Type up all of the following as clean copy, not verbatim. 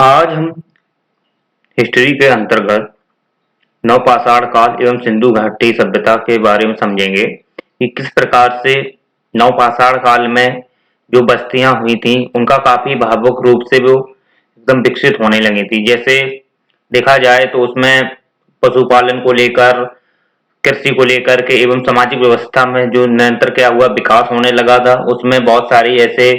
आज हम हिस्ट्री के अंतर्गत नवपाषाण काल एवं सिंधु घाटी सभ्यता के बारे में समझेंगे कि किस प्रकार से नवपाषाण काल में जो बस्तियां हुई थीं उनका काफी भावुक रूप से वो एकदम विकसित होने लगी थी। जैसे देखा जाए तो उसमें पशुपालन को लेकर, कृषि को लेकर के एवं सामाजिक व्यवस्था में जो निरंतर क्या हुआ विकास होने लगा था। उसमें बहुत सारी ऐसे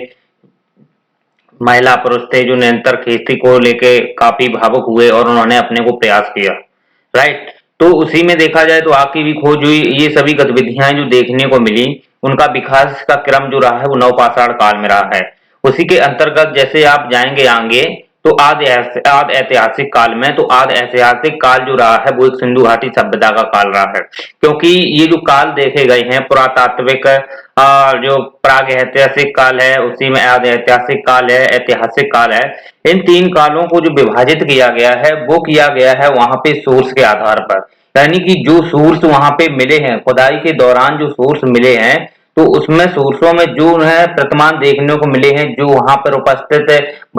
महिला पुरुष थे जो निरंतर खेती को लेके काफी भावुक हुए और उन्होंने अपने को प्रयास किया। राइट। तो उसी में देखा जाए तो आग की भी खोज हुई। ये सभी गतिविधियां जो देखने को मिली उनका विकास का क्रम जो रहा है वो नवपाषाण काल में रहा है। उसी के अंतर्गत जैसे आप जाएंगे आगे तो आद ऐतिहासिक काल में, तो आद ऐतिहासिक काल जो रहा है वो एक सिंधु घाटी सभ्यता का काल रहा है। क्योंकि ये जो काल देखे गए हैं पुरातात्विक, जो प्राग ऐतिहासिक काल है, उसी में आद ऐतिहासिक काल है, ऐतिहासिक काल है। इन तीन कालों को जो विभाजित किया गया है वो किया गया है वहां पे सोर्स के आधार पर। यानी कि जो सोर्स वहां पे मिले हैं खुदाई के दौरान, जो सोर्स मिले हैं तो उसमें सोर्सों में जो है प्रतिमान देखने को मिले हैं, जो वहां पर उपस्थित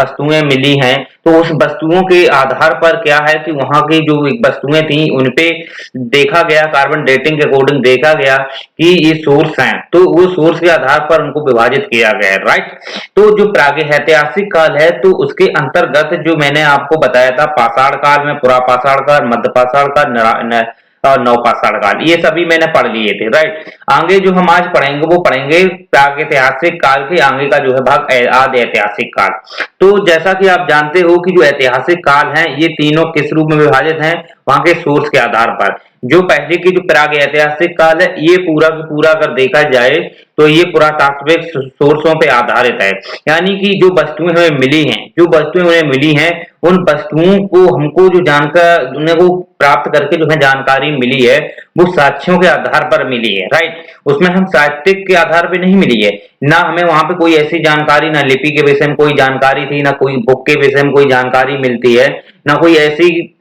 वस्तुएं मिली हैं, तो उस वस्तुओं के आधार पर क्या है कि वहां की जो वस्तुएं थी उनपे देखा गया, कार्बन डेटिंग के अकॉर्डिंग देखा गया कि ये सोर्स हैं, तो वो सोर्स के आधार पर उनको विभाजित किया गया है। राइट। तो जो प्रागैतिहासिक काल है तो उसके अंतर्गत जो मैंने आपको बताया था पाषाण काल में पुरापाषाण काल, मध्यपाषाण काल और नवपाषाण काल, ये सभी मैंने पढ़ लिए थे। राइट। आगे जो हम आज पढ़ेंगे वो पढ़ेंगे प्रागैतिहासिक काल के आगे का जो है भाग आदि ऐतिहासिक काल। तो जैसा कि आप जानते हो कि जो ऐतिहासिक काल है ये तीनों किस रूप में विभाजित हैं, वहां के सोर्स के आधार पर। जो पहले की जो प्राग ऐतिहासिक काल है ये पूरा का पूरा अगर देखा जाए तो ये पुरातात्विक सोर्सों पे आधारित है। यानी कि जो वस्तुएं हमें मिली हैं, जो वस्तुएं हमें मिली हैं उन वस्तुओं को हमको जो जानकर उन्हें को प्राप्त करके जो है जानकारी मिली है वो साक्ष्यों के आधार पर मिली है। राइट। उसमें हम साहित्यिक के आधार पर नहीं मिली है, ना हमें वहां पे कोई ऐसी जानकारी, ना लिपि के विषय में कोई जानकारी थी, ना कोई बुक के विषय में कोई जानकारी मिलती है, ना कोई ऐसी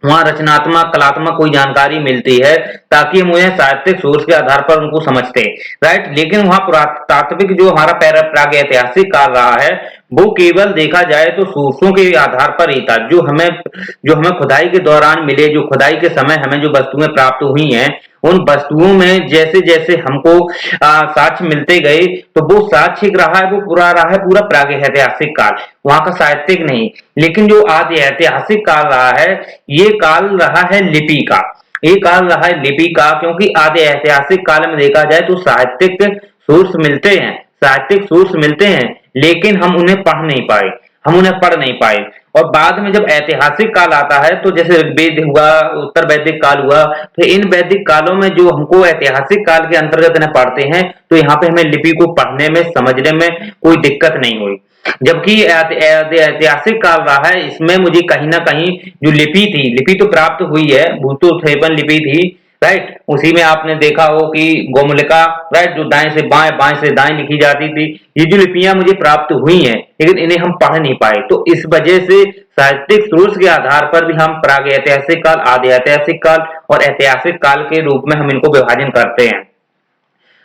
वहां रचनात्मक कलात्मक कोई जानकारी मिलती है ताकि हम उन्हें साहित्यिक सोर्स के आधार पर उनको समझते हैं। राइट। लेकिन वहां पुरातात्विक जो हमारा प्राग ऐतिहासिक काल रहा है वो केवल देखा जाए तो सोर्सों के आधार पर ही था। जो हमें खुदाई के दौरान मिले, जो खुदाई के समय हमें जो वस्तुएं प्राप्त हुई हैं उन वस्तुओं में जैसे जैसे हमको साक्ष्य मिलते गए तो वो साक्ष्य रहा है, वो पूरा रहा है पूरा प्रागैतिहासिक काल, वहां का साहित्यिक नहीं। लेकिन जो आदि ऐतिहासिक काल रहा है ये काल रहा है लिपि का, ये काल रहा है लिपि का। क्योंकि आदि ऐतिहासिक काल में देखा जाए तो साहित्यिक सोर्स मिलते हैं, साहित्यिक सोर्स मिलते हैं, लेकिन हम उन्हें पढ़ नहीं पाए, हम उन्हें पढ़ नहीं पाए। और बाद में जब ऐतिहासिक काल आता है तो जैसे वेद हुआ, उत्तर वैदिक काल हुआ, तो इन वैदिक कालों में जो हमको ऐतिहासिक काल के अंतर्गत न पढ़ते हैं तो यहाँ पे हमें लिपि को पढ़ने में समझने में कोई दिक्कत नहीं हुई। जबकि ऐतिहासिक काल रहा है इसमें मुझे कहीं ना कहीं जो लिपि थी, लिपि तो प्राप्त हुई है, भूतोत्थेपन लिपि थी। राइट। उसी में आपने देखा हो कि गोमुलिका, राइट, जो दाएं से बाएं बाएं से दाएं लिखी जाती थी, ये जो लिपियां मुझे प्राप्त हुई हैं लेकिन इन्हें हम पढ़ नहीं पाए। तो इस वजह से साहित्यिक सोर्स के आधार पर भी हम प्राग ऐतिहासिक काल, आदि ऐतिहासिक काल और ऐतिहासिक काल के रूप में हम इनको विभाजन करते हैं।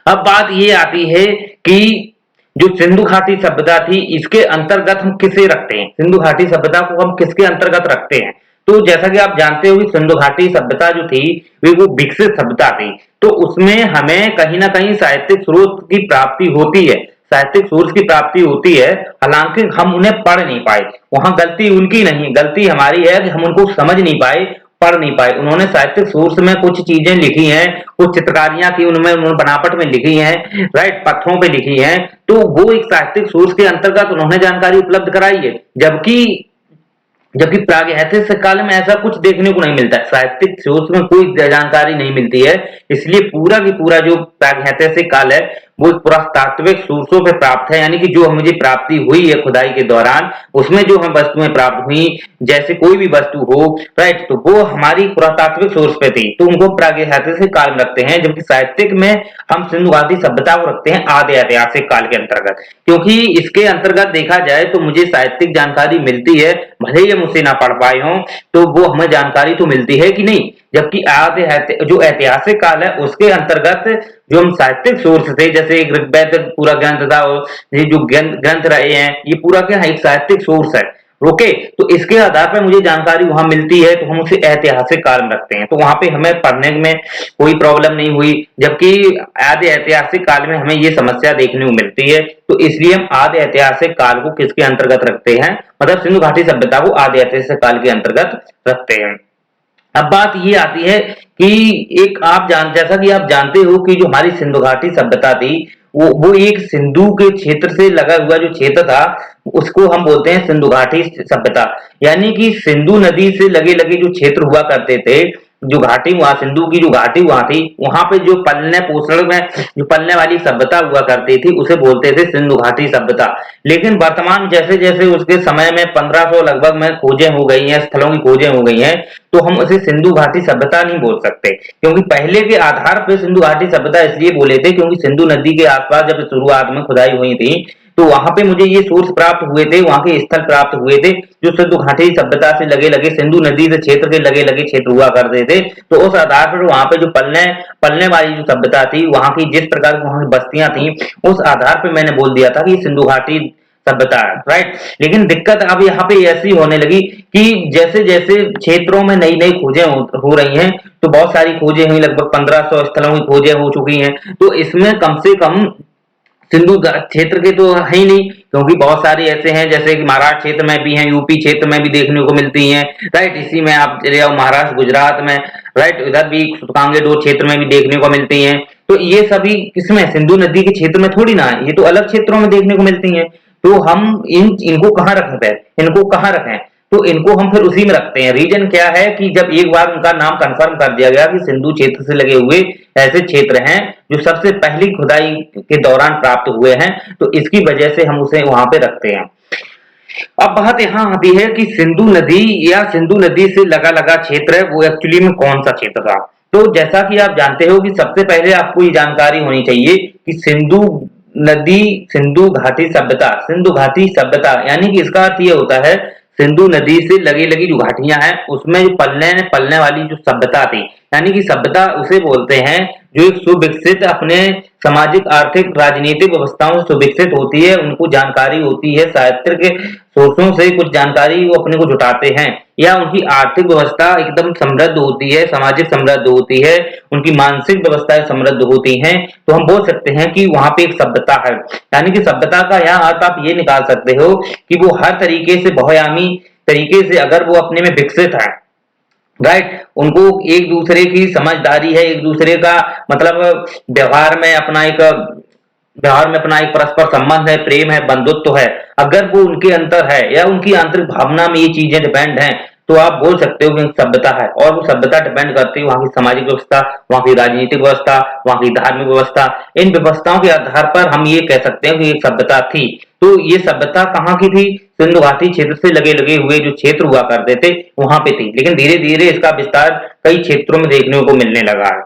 अब बात ये आती है कि जो सिंधु घाटी सभ्यता थी इसके अंतर्गत हम किसे रखते हैं, सिंधु घाटी सभ्यता को हम किसके अंतर्गत रखते हैं। तो जैसा कि आप जानते हो कि सिंधु घाटी सभ्यता जो थी वो विकसित सभ्यता थी, तो उसमें हमें कहीं ना कहीं साहित्यिक स्रोत की प्राप्ति होती है, साहित्यिक सोर्स की प्राप्ति होती है। हालांकि हम उन्हें पढ़ नहीं पाए, वहां गलती उनकी नहीं, गलती हमारी है कि हम उनको समझ नहीं पाए, पढ़ नहीं पाए। उन्होंने साहित्यिक सोर्स में कुछ चीजें लिखी हैं, कुछ चित्रकारियां की उनमें, उन्होंने बनावट में लिखी हैं, राइट, पत्थरों पे लिखी हैं, तो वो एक साहित्यिक सोर्स के अंतर्गत उन्होंने जानकारी उपलब्ध कराई है। जबकि जबकि प्रागैतिहासिक काल में ऐसा कुछ देखने को नहीं मिलता है, साहित्यिक सोर्स में कोई जानकारी नहीं मिलती है। इसलिए पूरा की पूरा जो प्रागैतिहासिक काल है वो पुरातात्विक सोर्सों पे प्राप्त है। यानी कि जो मुझे प्राप्ति हुई है खुदाई के दौरान उसमें जो हमें वस्तुएं प्राप्त हुई, जैसे कोई भी वस्तु हो, राइट, तो वो हमारी पुरातात्विक सोर्स पे थी, तो उनको प्रागैतिहासिक काल में रखते हैं। जबकि साहित्यिक में हम सिंधु घाटी सभ्यता को रखते हैं आदि ऐतिहासिक काल के अंतर्गत। क्योंकि इसके अंतर्गत देखा जाए तो मुझे साहित्यिक जानकारी मिलती है, भले ही हम उसे ना पढ़ पाए हों तो वो हमें जानकारी तो मिलती है कि नहीं। जबकि जो ऐतिहासिक काल है उसके अंतर्गत जो हम साहित्यिक सोर्स थे, जैसे ऋग्वेद पूरा ग्रंथ था, ये जो ग्रंथ रहे हैं ये पूरा क्या है, एक साहित्यिक सोर्स है। ओके, तो इसके आधार पर मुझे जानकारी वहां मिलती है, तो हम उसे ऐतिहासिक काल में रखते हैं, तो वहां पे हमें पढ़ने में कोई प्रॉब्लम नहीं हुई। जबकि आदि ऐतिहासिक काल में हमें ये समस्या देखने को मिलती है, तो इसलिए हम आदि ऐतिहासिक काल को किसके अंतर्गत रखते हैं, मतलब सिंधु घाटी सभ्यता को आदि ऐतिहासिक काल के अंतर्गत रखते हैं। अब बात ये आती है कि एक जैसा कि आप जानते हो कि जो हमारी सिंधु घाटी सभ्यता थी, वो एक सिंधु के क्षेत्र से लगा हुआ जो क्षेत्र था, उसको हम बोलते हैं सिंधु घाटी सभ्यता। यानी कि सिंधु नदी से लगे लगे जो क्षेत्र हुआ करते थे, जो घाटी वहां सिंधु की जो घाटी वहां थी, वहां पे जो पलने पोषण में जो पलने वाली सभ्यता हुआ करती थी, उसे बोलते थे सिंधु घाटी सभ्यता। लेकिन वर्तमान जैसे जैसे उसके समय में 1500 लगभग में खोजें हो गई हैं, स्थलों की खोजें हो गई हैं, तो हम उसे सिंधु घाटी सभ्यता नहीं बोल सकते, क्योंकि पहले के आधार पर सिंधु घाटी सभ्यता इसलिए बोले थे क्योंकि सिंधु नदी के आसपास जब शुरुआत में खुदाई हुई थी, तो वहां पे मुझे ये सोर्स प्राप्त हुए थे, वहां के स्थल प्राप्त हुए थे जो सिंधु घाटी सभ्यता से लगे लगे सिंधु नदी से क्षेत्र के लगे लगे क्षेत्र हुआ करते थे। तो उस आधार पर वहां पे जो पलने पलने वाली जो सभ्यता थी, वहां की जिस प्रकार की वहां की बस्तियां थी, उस आधार पर मैंने बोल दिया था कि सिंधु घाटी सभ्यता है, राइट। लेकिन दिक्कत अब यहाँ पे ऐसी होने लगी कि जैसे जैसे क्षेत्रों में नई नई खोजें हो रही हैं, तो बहुत सारी खोजें हुई, लगभग 1500 स्थलों की खोजें हो चुकी हैं, तो इसमें कम से कम सिंधु क्षेत्र के तो है ही नहीं, क्योंकि बहुत सारे ऐसे हैं जैसे कि महाराष्ट्र क्षेत्र में भी हैं, यूपी क्षेत्र में भी देखने को मिलती हैं, राइट। इसी में आप चले जाओ महाराष्ट्र गुजरात में, राइट, उधर भी कांगेडोर क्षेत्र में भी देखने को मिलती हैं। तो ये सभी किसमें, सिंधु नदी के क्षेत्र में थोड़ी ना है, ये तो अलग क्षेत्रों में देखने को मिलती हैं। तो हम इनको कहाँ रखते हैं, इनको कहाँ रखें, तो इनको हम फिर उसी में रखते हैं। रीजन क्या है कि जब एक बार उनका नाम कंफर्म कर दिया गया कि सिंधु क्षेत्र से लगे हुए ऐसे क्षेत्र हैं जो सबसे पहली खुदाई के दौरान प्राप्त हुए हैं, तो इसकी वजह से हम उसे वहां पे रखते हैं। अब बात यहाँ आती है कि सिंधु नदी या सिंधु नदी से लगा लगा क्षेत्र है, वो एक्चुअली में कौन सा क्षेत्र था। तो जैसा कि आप जानते हो कि सबसे पहले आपको ये जानकारी होनी चाहिए कि सिंधु नदी, सिंधु घाटी सभ्यता, सिंधु घाटी सभ्यता यानी कि इसका अर्थ ये होता है सिंधु नदी से लगी लगी जो घाटियां हैं उसमें जो पलने पलने वाली जो सभ्यता थी, यानी कि सभ्यता उसे बोलते हैं जो एक सुविकसित अपने सामाजिक आर्थिक राजनीतिक व्यवस्थाओं से सुविकसित होती है, उनको जानकारी होती है, साहित्य के सोर्सों से कुछ जानकारी वो अपने को जुटाते हैं, या उनकी आर्थिक व्यवस्था एकदम समृद्ध होती है, सामाजिक समृद्ध होती है, उनकी मानसिक व्यवस्थाएं समृद्ध होती हैं, तो हम बोल सकते हैं कि वहां पे एक सभ्यता है। यानी कि सभ्यता का यहाँ अर्थ आप ये निकाल सकते हो कि वो हर तरीके से बहुआयामी तरीके से अगर वो अपने में विकसित है, राइट, उनको एक दूसरे की समझदारी है, एक दूसरे का मतलब व्यवहार में अपना एक परस्पर संबंध है, प्रेम है, बंधुत्व है, अगर वो उनके अंतर है या उनकी आंतरिक भावना में ये चीजें डिपेंड हैं, तो आप बोल सकते हो कि सभ्यता है। और वो सभ्यता डिपेंड करती है वहां की सामाजिक व्यवस्था, वहां की राजनीतिक व्यवस्था, वहां की धार्मिक व्यवस्था, इन व्यवस्थाओं के आधार पर हम ये कह सकते हैं कि एक सभ्यता थी। तो ये सभ्यता कहाँ की थी, सिंधु घाटी क्षेत्र से लगे लगे हुए जो क्षेत्र हुआ करते थे वहां पे थी, लेकिन धीरे धीरे इसका विस्तार कई क्षेत्रों में देखने को मिलने लगा है।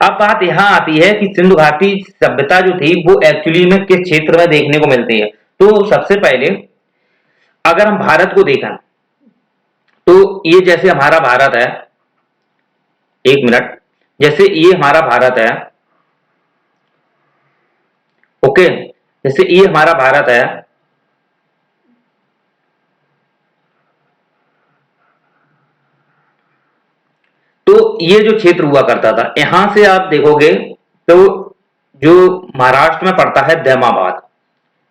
अब बात यहाँ आती है कि सिंधु घाटी सभ्यता जो थी वो एक्चुअली में किस क्षेत्र में देखने को मिलती है। तो सबसे पहले अगर हम भारत को देखें, तो ये जैसे हमारा भारत है, एक मिनट, जैसे ये हमारा भारत है, ओके, जैसे ये हमारा भारत है, तो ये जो क्षेत्र हुआ करता था, यहां से आप देखोगे तो जो महाराष्ट्र में पड़ता है दैमाबाद,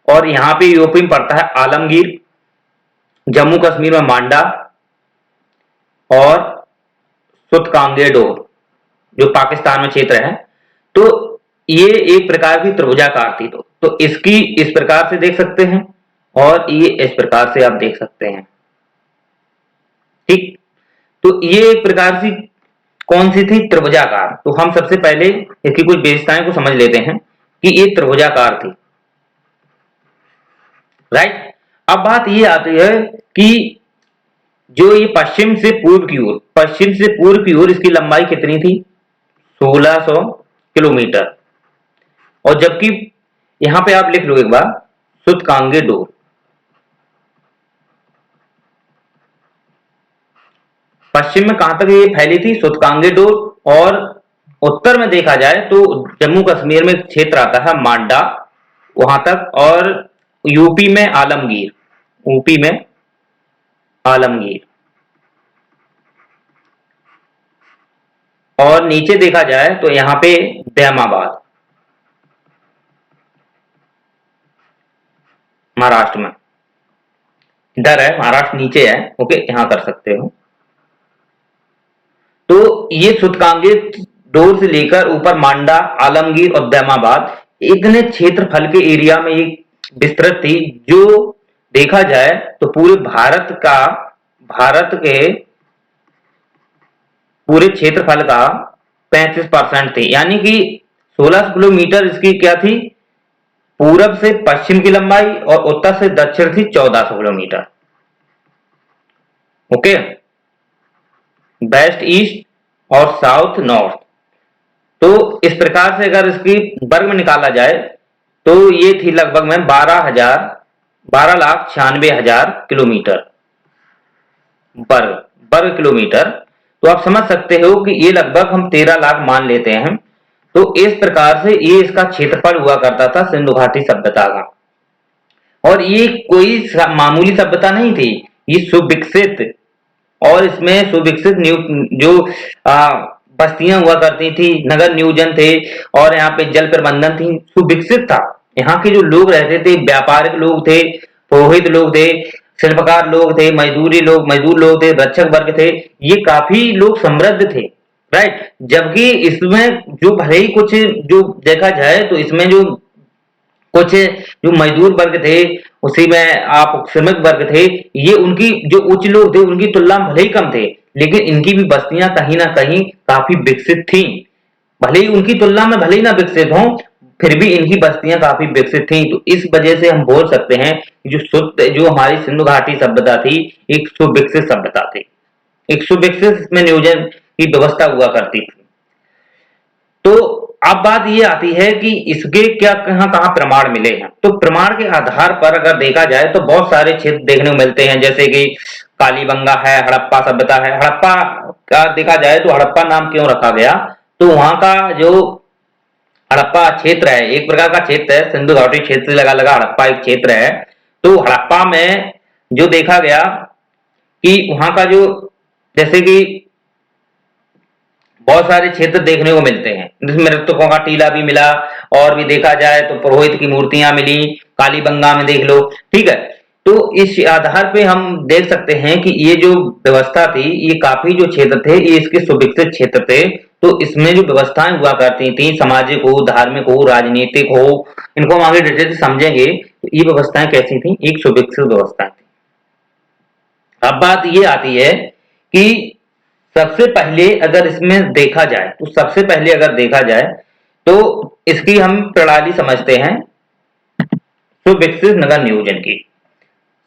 और यहाँ पे यूपी में पड़ता है आलमगीर, जम्मू कश्मीर में मांडा, और सुतकांगेडोर जो पाकिस्तान में क्षेत्र है। तो ये एक प्रकार की त्रिभुजाकार थी, तो इसकी इस प्रकार से देख सकते हैं और ये इस प्रकार से आप देख सकते हैं, ठीक। तो ये एक प्रकार की कौन सी थी, त्रिभुजाकार। तो हम सबसे पहले इसकी कुछ विशेषताएं को समझ लेते हैं कि ये त्रिभुजाकार थी, राइट। अब बात ये आती है कि जो ये पश्चिम से पूर्व की ओर इसकी लंबाई कितनी थी, 1600 किलोमीटर। और जबकि यहां पे आप लिख लो एक बार, सुतकांगेडोर, पश्चिम में कहां तक ये फैली थी, सुतकांगेडोर, और उत्तर में देखा जाए तो जम्मू कश्मीर में क्षेत्र आता है मांडा, वहां तक, और यूपी में आलमगीर, यूपी में आलमगीर। और नीचे देखा जाए तो यहाँ पे दैमाबाद, महाराष्ट्र में। इधर है महाराष्ट्र, नीचे है, ओके, यहाँ कर सकते हो। तो ये सूतकांगे डोर से लेकर ऊपर मांडा, आलमगीर और दैमाबाद इतने क्षेत्रफल के एरिया में ये विस्तृत थी, जो देखा जाए तो पूरे भारत के पूरे क्षेत्रफल का 35% थी। यानी कि 16 किलोमीटर इसकी क्या थी, पूरब से पश्चिम की लंबाई, और उत्तर से दक्षिण थी 1400 किलोमीटर। ओके, वेस्ट ईस्ट और साउथ नॉर्थ। तो इस प्रकार से अगर इसकी वर्ग में निकाला जाए तो ये थी लगभग में 12,96,000 किलोमीटर वर्ग वर्ग किलोमीटर। तो आप समझ सकते हो कि ये लगभग हम 13 लाख मान लेते हैं। तो इस प्रकार से ये इसका क्षेत्रफल हुआ करता था सिंधु घाटी सभ्यता का। और ये कोई मामूली सभ्यता नहीं थी, ये सुविकसित, और इसमें सुविकसित जो बस्तियां हुआ करती थी, नगर नियोजन थे, और यहाँ पे जल प्रबंधन थी, सुविकसित था। यहाँ के जो लोग रहते थे, व्यापारिक लोग थे, पुरोहित लोग थे, शिल्पकार लोग थे, मजदूर लोग थे, रक्षक वर्ग थे, ये काफी लोग समृद्ध थे, राइट। जबकि इसमें जो भले ही कुछ जो देखा जाए तो इसमें जो कुछ जो मजदूर वर्ग थे, उसी में आप श्रमिक वर्ग थे, ये उनकी जो उच्च लोग थे उनकी तुलना में भले ही कम थे, लेकिन इनकी भी बस्तियां कहीं ना कहीं काफी विकसित थी। भले ही उनकी तुलना में भले ही ना विकसित हों, फिर भी इनकी बस्तियां काफी विकसित थी। तो इस वजह से हम बोल सकते हैं कि जो हमारी सिंधु घाटी सभ्यता थी, एक सुविकसित सभ्यता थी, एक सुविकसित में नियोजन की व्यवस्था हुआ करती थी। तो अब बात ये आती है कि इसके क्या कहां कहां प्रमाण मिले हैं। तो प्रमाण के आधार पर अगर देखा जाए तो बहुत सारे क्षेत्र देखने को मिलते हैं, जैसे कि कालीबंगा है, हड़प्पा सभ्यता है। हड़प्पा का देखा जाए तो हड़प्पा नाम क्यों रखा गया, तो वहां का जो हड़प्पा क्षेत्र है, एक प्रकार का क्षेत्र है, सिंधु घाटी क्षेत्र से लगा लगा हड़प्पा एक क्षेत्र है। तो हड़प्पा में जो देखा गया कि वहां का जो, जैसे कि बहुत सारे क्षेत्र देखने को मिलते हैं, जिसमें मृतकों का टीला भी मिला, और भी देखा जाए तो पुरोहित की मूर्तियां मिली, कालीबंगा में देख लो, ठीक है। तो इस आधार पे हम देख सकते हैं कि ये जो व्यवस्था थी, ये काफी जो क्षेत्र थे, ये इसके सुविकसित क्षेत्र थे। तो इसमें जो व्यवस्थाएं हुआ करती थी, सामाजिक हो, धार्मिक हो, राजनीतिक हो, इनको हम आगे डिटेल से समझेंगे। तो ये व्यवस्थाएं कैसी थी, एक सुविकसित व्यवस्था थी। अब बात ये आती है कि सबसे पहले अगर इसमें देखा जाए तो सबसे पहले अगर देखा जाए तो इसकी हम प्रणाली समझते हैं सुविकसित नगर नियोजन की।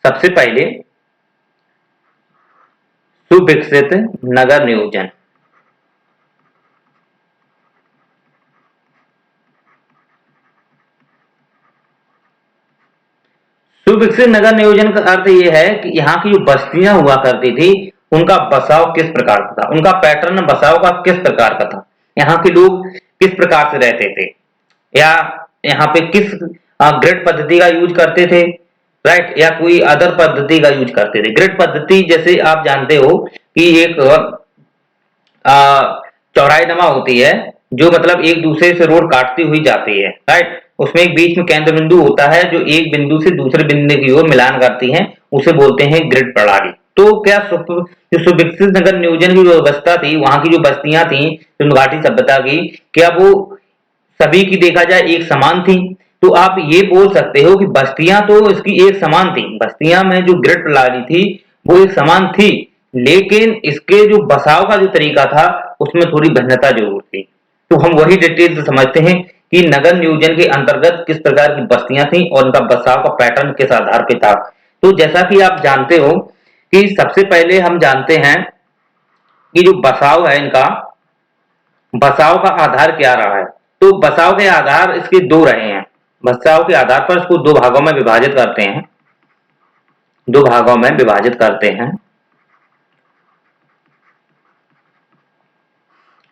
सबसे पहले सुविकसित नगर नियोजन, सुविकसित नगर नियोजन का अर्थ यह है कि यहाँ की जो बस्तियां हुआ करती थी, उनका बसाव किस प्रकार का था, उनका पैटर्न बसाव का किस प्रकार का था, यहाँ के लोग किस प्रकार से रहते थे, या यहाँ पे किस ग्रिड पद्धति का यूज करते थे, राइट, या कोई अदर पद्धति का यूज करते थे। ग्रिड पद्धति जैसे आप जानते हो कि एक चौराहे नमा होती है, जो मतलब एक दूसरे से रोड काटती हुई जाती है, राइट। उसमें एक बीच में केंद्र बिंदु होता है, जो एक बिंदु से दूसरे बिंदु की ओर मिलान करती है, उसे बोलते हैं ग्रिड प्रणाली। तो क्या जो सुविकसित नगर नियोजन की व्यवस्था थी, वहां की जो बस्तियां थी सिंधु घाटी सभ्यता की, क्या वो सभी की देखा जाए एक समान थी? तो आप ये बोल सकते हो कि बस्तियां तो इसकी एक समान थी, बस्तियां में जो ग्रिड प्रणाली थी वो एक समान थी, लेकिन इसके जो बसाव का जो तरीका था उसमें थोड़ी भिन्नता जरूर थी। तो हम वही डिटेल से समझते हैं कि नगर नियोजन के अंतर्गत किस प्रकार की बस्तियां थी और उनका बसाव का पैटर्न किस आधार पे था। तो जैसा कि आप जानते हो कि सबसे पहले हम जानते हैं कि जो बसाव है, इनका बसाव का आधार क्या रहा है। तो बसाव के आधार इसके दो रहे हैं। बसाव के आधार पर इसको दो भागों में विभाजित करते हैं, दो भागों में विभाजित करते हैं।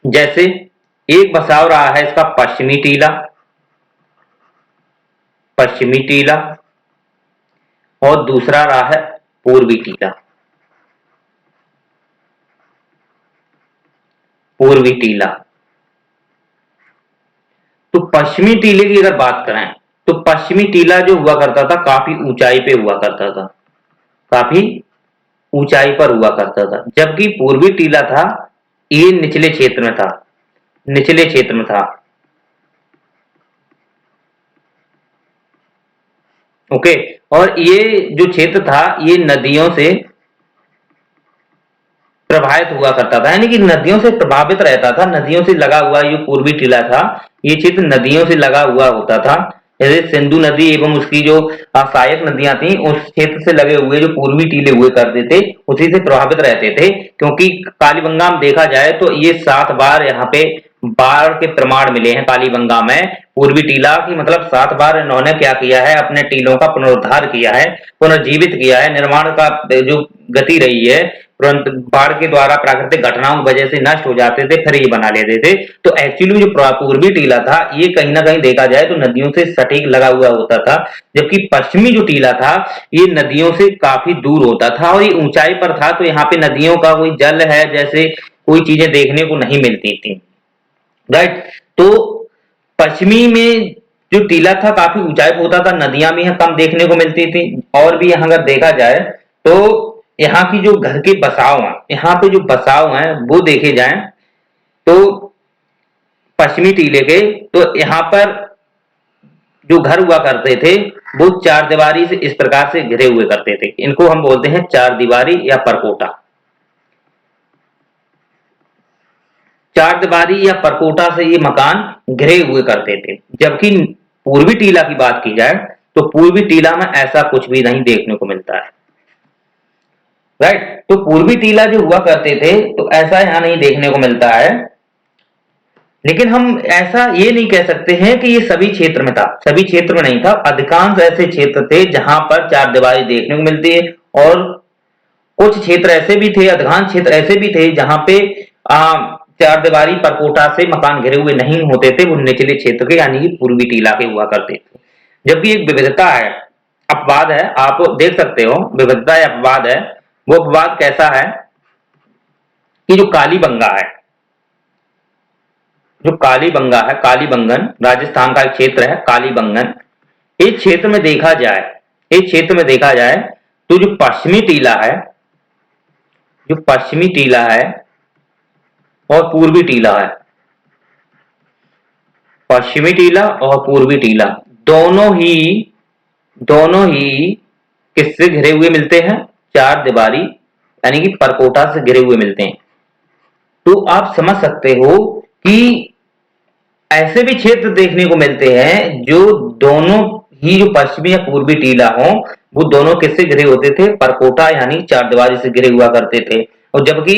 जैसे एक बसाव रहा है इसका पश्चिमी टीला, पश्चिमी टीला, और दूसरा रहा है पूर्वी टीला। पूर्वी टीला। तो पश्चिमी टीले की अगर बात करें तो पश्चिमी टीला जो हुआ करता था काफी ऊंचाई पे हुआ करता था, काफी ऊंचाई पर हुआ करता था, जबकि पूर्वी टीला था ये निचले क्षेत्र में था, निचले क्षेत्र में था। ओके, और ये जो क्षेत्र था ये नदियों से प्रभावित हुआ करता था, यानी कि नदियों से प्रभावित रहता था, नदियों से लगा हुआ जो पूर्वी टीला था ये क्षेत्र नदियों से लगा हुआ होता था। जैसे सिंधु नदी एवं उसकी जो सहायक नदियां थी उस क्षेत्र से लगे हुए जो पूर्वी टीले हुए करते थे उसी से प्रभावित रहते थे, क्योंकि कालीबंगा में देखा जाए तो ये 7 बार यहाँ पे बाढ़ के प्रमाण मिले हैं कालीबंगा में। पूर्वी टीला की मतलब 7 बार इन्होंने क्या किया है, अपने टीलों का पुनरुद्धार किया है, पुनर्जीवित किया है, निर्माण का जो गति रही है, तुरंत बाढ़ के द्वारा प्राकृतिक घटनाओं की वजह से नष्ट हो जाते थे फिर ये बना लेते थे। तो एक्चुअली जो पूर्वी टीला था ये कहीं ना कहीं देखा जाए तो नदियों से सटीक लगा हुआ होता था, जबकि पश्चिमी जो टीला था ये नदियों से काफी दूर होता था और ये ऊंचाई पर था, तो यहाँ पे नदियों का कोई जल है जैसे कोई चीजें देखने को नहीं मिलती थी। राइट, तो पश्चिमी में जो टीला था काफी ऊंचाई पर होता था, नदियां भी यहाँ कम देखने को मिलती थी। और भी यहाँ अगर देखा जाए तो यहाँ की जो घर के बसाव हैं, यहाँ पे जो बसाव हैं वो देखे जाएं तो पश्चिमी टीले के, तो यहाँ पर जो घर हुआ करते थे वो 4 दीवारी से इस प्रकार से घिरे हुए करते थे, इनको हम बोलते हैं 4 दीवारी या परकोटा। 4 दीवारी या परकोटा से ये मकान घिरे हुए करते थे। जबकि पूर्वी टीला की बात की जाए तो पूर्वी टीला में ऐसा कुछ भी नहीं देखने को मिलता है। राइट, तो पूर्वी टीला जो हुआ करते थे तो ऐसा यहां नहीं देखने को मिलता है, लेकिन हम ऐसा ये नहीं कह सकते हैं कि ये सभी क्षेत्र में था, सभी क्षेत्र में नहीं था। अधिकांश ऐसे क्षेत्र थे जहां पर 4 दीवारी देखने को मिलती है और कुछ क्षेत्र ऐसे भी थे, अधिकांश क्षेत्र ऐसे भी थे जहां पे 4 दीवारी परकोटा से मकान घिरे हुए नहीं होते थे, वो निचले क्षेत्र के यानी कि पूर्वी टीला के हुआ करते थे। जबकि एक विविधता है, अपवाद है, आप देख सकते हो विविधता या अपवाद है। वो अपवाद कैसा है कि जो कालीबंगा है, जो कालीबंगा है, कालीबंगन राजस्थान का एक क्षेत्र है कालीबंगन, इस क्षेत्र में देखा जाए, इस क्षेत्र में देखा जाए तो जो पश्चिमी टीला है, जो पश्चिमी टीला है और पूर्वी टीला है, पश्चिमी टीला और पूर्वी टीला दोनों ही किससे घिरे हुए मिलते हैं, 4 दीवारी यानी कि परकोटा से घिरे हुए मिलते हैं। तो आप समझ सकते हो कि ऐसे भी क्षेत्र देखने को मिलते हैं जो दोनों ही जो पश्चिमी या पूर्वी टीला हो वो दोनों किससे घिरे होते थे, परकोटा यानी 4 दीवारी से घिरे हुआ करते थे। और जबकि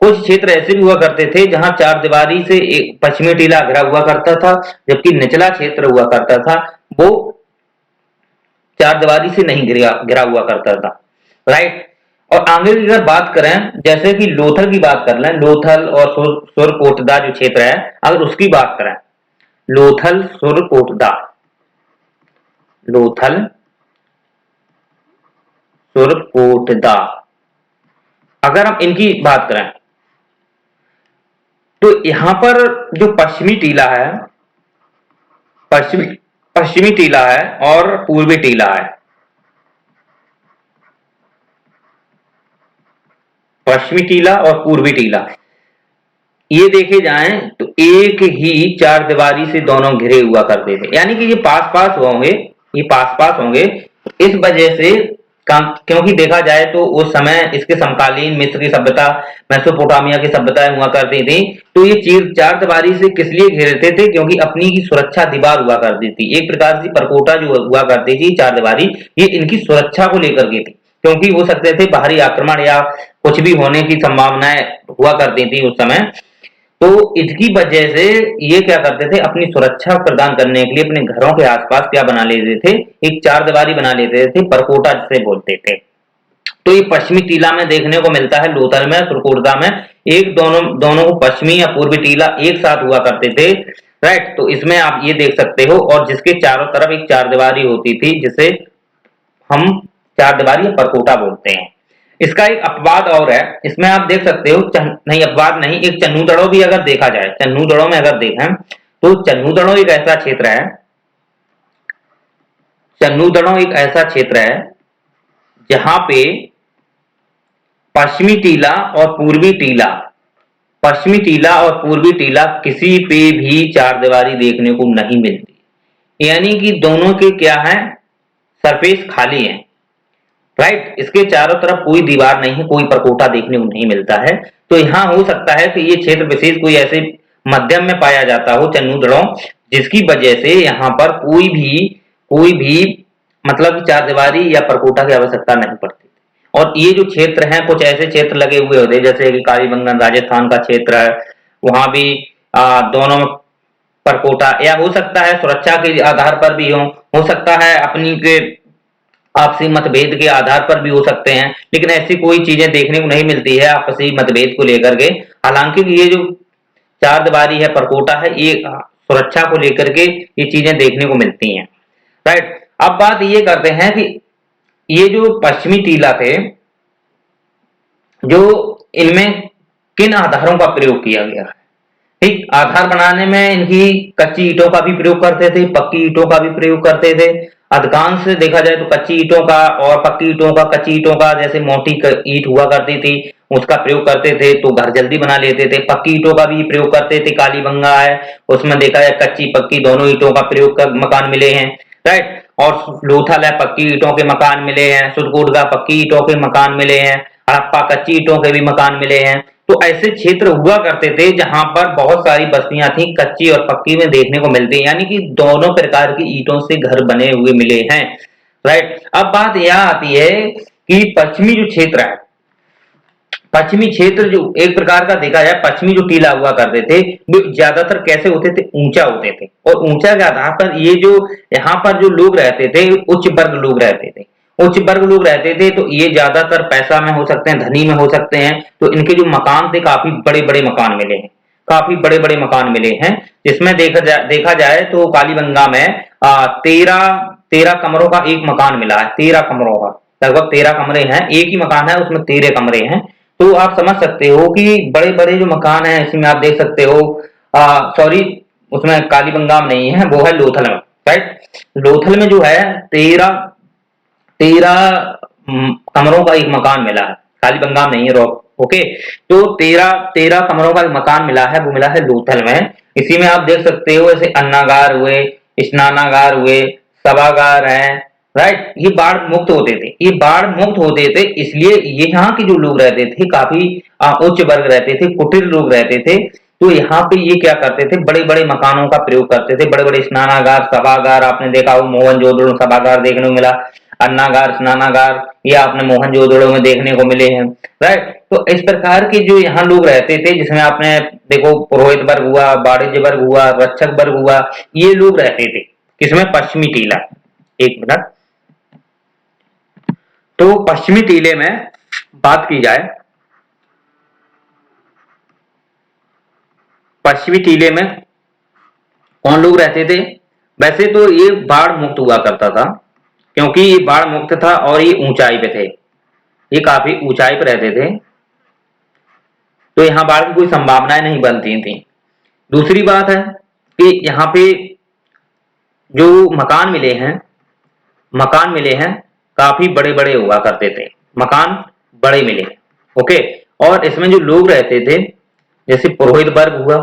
कुछ क्षेत्र ऐसे भी हुआ करते थे जहां 4 दीवारी से एक पश्चिमी टीला घिरा हुआ करता था, जबकि निचला क्षेत्र हुआ करता था वो 4 दीवारी से नहीं घिरा हुआ करता था। राइट, और आगे की अगर बात करें जैसे कि लोथल की बात कर लें, लोथल और सुरकोटदा जो क्षेत्र है अगर उसकी बात करें, लोथल सुरकोटदा, लोथल सुरकोटदा, अगर हम इनकी बात करें तो यहां पर जो पश्चिमी टीला है, पश्चिमी पश्चिमी टीला है और पूर्वी टीला है, पश्चिमी टीला और पूर्वी टीला ये देखे जाएं तो एक ही 4 दीवारी से दोनों घिरे हुआ करते थे, यानी कि ये पास पास होंगे, ये पास पास होंगे। इस वजह से क्योंकि देखा जाए तो उस समय इसके समकालीन मिस्र की सभ्यता, मेसोपोटामिया की सभ्यताएं हुआ करती थी, तो ये 4 दीवारी से किस लिए घेरते थे, क्योंकि अपनी की सुरक्षा दीवार हुआ करती थी। एक प्रकार से परकोटा जो हुआ करती थी 4 दीवारी ये इनकी सुरक्षा को लेकर के थी, क्योंकि हो सकते थे बाहरी आक्रमण या कुछ भी होने की संभावनाएं हुआ करती थी उस समय। तो इसकी वजह से ये क्या करते थे, अपनी सुरक्षा प्रदान करने के लिए अपने घरों के आसपास क्या बना लेते थे, एक 4 दीवारी बना लेते थे, परकोटा जिसे बोलते थे। तो ये पश्चिमी टीला में देखने को मिलता है, लोथल में, सुरकोटदा में, एक दोनों को पश्चिमी या पूर्वी टीला एक साथ हुआ करते थे। राइट, तो इसमें आप ये देख सकते हो, और जिसके चारों तरफ एक 4 दीवारी होती थी जिसे हम 4 दीवारी या परकोटा बोलते हैं। इसका एक अपवाद और है, इसमें आप देख सकते हो नहीं अपवाद नहीं, एक चन्नूदड़ो भी अगर देखा जाए, चन्नूदड़ो में अगर देखें तो चन्नूदड़ो एक ऐसा क्षेत्र है, चन्नूदड़ो एक ऐसा क्षेत्र है जहां पे पश्चिमी टीला और पूर्वी टीला, पश्चिमी टीला और पूर्वी टीला किसी पे भी चार दीवारी देखने को नहीं मिलती, यानी कि दोनों के क्या है, सरफेस खाली है। राइट, इसके चारों तरफ कोई दीवार नहीं है, कोई परकोटा देखने को नहीं मिलता है। तो यहाँ हो सकता है कि ये क्षेत्र विशेष कोई ऐसे मध्यम में पाया जाता हो चन्नूदड़ों, जिसकी वजह से यहाँ पर कोई भी मतलब चार दीवारी या परकोटा की आवश्यकता नहीं पड़ती। और ये जो क्षेत्र हैं कुछ ऐसे क्षेत्र लगे हुए होते हैं जैसे कि कालीबंगन राजस्थान का क्षेत्र है, वहां भी दोनों में परकोटा, या हो सकता है सुरक्षा के आधार पर भी हो सकता है अपनी के आपसी मतभेद के आधार पर भी हो सकते हैं, लेकिन ऐसी कोई चीजें देखने को नहीं मिलती है आपसी मतभेद को लेकर के। हालांकि ये जो चार दीवारी है, परकोटा है, ये सुरक्षा को लेकर के ये चीजें देखने को मिलती हैं। राइट, अब बात ये करते हैं कि ये जो पश्चिमी टीला थे, जो इनमें किन आधारों का प्रयोग किया गया है। ठीक, आधार बनाने में इनकी कच्ची ईंटों का भी प्रयोग करते थे, पक्की ईंटों का भी प्रयोग करते थे। अधिकांश देखा जाए तो कच्ची ईंटों का और पक्की ईंटों का, कच्ची ईंटों का जैसे मोटी ईंट हुआ करती थी उसका प्रयोग करते थे तो घर जल्दी बना लेते थे। पक्की ईंटों का भी प्रयोग करते थे, कालीबंगा है उसमें देखा जाए कच्ची पक्की दोनों ईंटों का प्रयोग कर मकान मिले हैं। राइट, और लोथल है पक्की ईंटों के मकान मिले हैं, सुरकोटगा पक्की ईंटों के मकान मिले हैं, हड़प्पा कच्ची ईंटों के भी मकान मिले हैं। तो ऐसे क्षेत्र हुआ करते थे जहां पर बहुत सारी बस्तियां थी कच्ची और पक्की में देखने को मिलती है, यानी कि दोनों प्रकार की ईंटों से घर बने हुए मिले हैं। राइट, अब बात यह आती है कि पश्चिमी जो क्षेत्र है, पश्चिमी क्षेत्र जो एक प्रकार का देखा जाए, पश्चिमी जो टीला हुआ करते थे वो ज्यादातर कैसे होते थे, ऊंचा होते थे। और ऊंचा के आधार पर ये जो यहाँ पर जो लोग रहते थे उच्च वर्ग लोग रहते थे, उच्च वर्ग लोग रहते थे तो ये ज्यादातर पैसा में हो सकते हैं, धनी में हो सकते हैं। तो इनके जो मकान थे काफी बड़े बड़े मकान मिले हैं, काफी बड़े बड़े मकान मिले हैं, जिसमें देखा जाए तो कालीबंगा में 13 कमरों का एक मकान मिला है, 13 कमरों का, लगभग 13 कमरे हैं, एक ही मकान है उसमें 13 कमरे हैं। तो आप समझ सकते हो कि बड़े बड़े जो मकान है, इसमें आप देख सकते हो सॉरी उसमें कालीबंगा में नहीं है, वो है लोथल में। राइट, लोथल में जो है 13 कमरों का एक मकान मिला है, कालीबंगा में नहीं है रोक। ओके, तो 13 कमरों का एक मकान मिला है, वो मिला है लोथल में। इसी में आप देख सकते हो ऐसे अन्नागार हुए, स्नानागार हुए, सभागार हैं। राइट, ये बाढ़ मुक्त होते थे, ये बाढ़ मुक्त होते थे इसलिए यहाँ के जो लोग रहते थे काफी उच्च वर्ग रहते थे, कुटिल लोग रहते थे। तो यहाँ पे ये क्या करते थे, बड़े बड़े मकानों का प्रयोग करते थे, बड़े बड़े स्नानागार सभागार, आपने देखा हो मोहनजोदड़ो सभागार देखने को मिला, अन्नागार स्नानागार ये आपने मोहनजोदड़ो में देखने को मिले हैं। राइट, तो इस प्रकार के जो यहाँ लोग रहते थे, जिसमें आपने देखो पुरोहित वर्ग हुआ, वाणिज्य वर्ग हुआ, रक्षक वर्ग हुआ, ये लोग रहते थे किसमें, पश्चिमी टीला। एक मिनट, तो पश्चिमी टीले में बात की जाए, पश्चिमी टीले में कौन लोग रहते थे। वैसे तो ये बाढ़ मुक्त हुआ करता था, क्योंकि ये बाढ़ मुक्त था और ये ऊंचाई पे थे, ये काफी ऊंचाई पे रहते थे, तो यहाँ बाढ़ की कोई संभावनाएं नहीं बनती थी। दूसरी बात है कि यहाँ पे जो मकान मिले हैं काफी बड़े बड़े हुआ करते थे, मकान बड़े मिले। ओके, और इसमें जो लोग रहते थे जैसे पुरोहित वर्ग हुआ,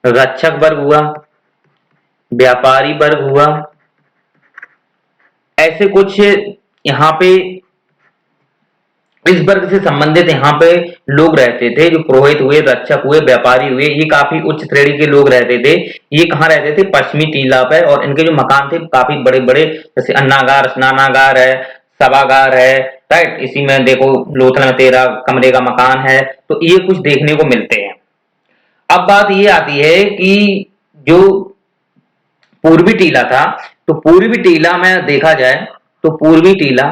रक्षक वर्ग हुआ, व्यापारी वर्ग हुआ, ऐसे कुछ यहाँ पे इस वर्ग से संबंधित यहाँ पे लोग रहते थे, जो पुरोहित हुए, रक्षक हुए, व्यापारी हुए, ये काफी उच्च श्रेणी के लोग रहते थे। ये कहाँ रहते थे, पश्चिमी टीला पे, और इनके जो मकान थे काफी बड़े बड़े, जैसे अन्नागार स्नानागार है, सभागार है। राइट, इसी में देखो लोथल में 13 कमरे का मकान है, तो ये कुछ देखने को मिलते हैं। अब बात ये आती है कि जो पूर्वी टीला था, तो पूर्वी टीला में देखा जाए तो पूर्वी टीला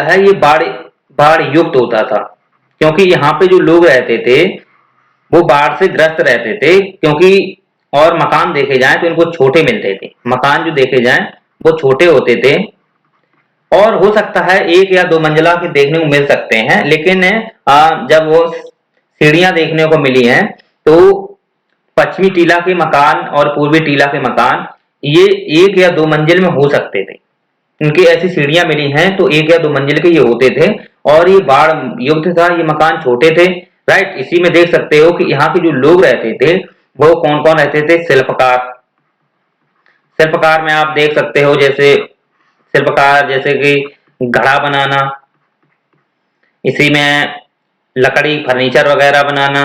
है, ये बाढ़ युक्त होता था, क्योंकि यहाँ पे जो लोग रहते थे वो बाढ़ से ग्रस्त रहते थे, क्योंकि और मकान देखे जाएं तो इनको छोटे मिलते थे, मकान जो देखे जाएं वो छोटे होते थे। और हो सकता है एक या दो मंजिला के देखने को मिल सकते हैं, लेकिन जब वो सीढ़ियां देखने को मिली हैं तो पश्चिमी टीला के मकान और पूर्वी टीला के मकान ये एक या दो मंजिल में हो सकते थे। इनकी ऐसी सीढ़ियां मिली हैं तो एक या दो मंजिल के ये होते थे, और ये बाढ़ युक्त था, ये मकान छोटे थे। राइट, इसी में देख सकते हो कि यहाँ के जो लोग रहते थे वो कौन कौन रहते थे। शिल्पकार, शिल्पकार में आप देख सकते हो, जैसे शिल्पकार जैसे कि घड़ा बनाना, इसी में लकड़ी फर्नीचर वगैरह बनाना।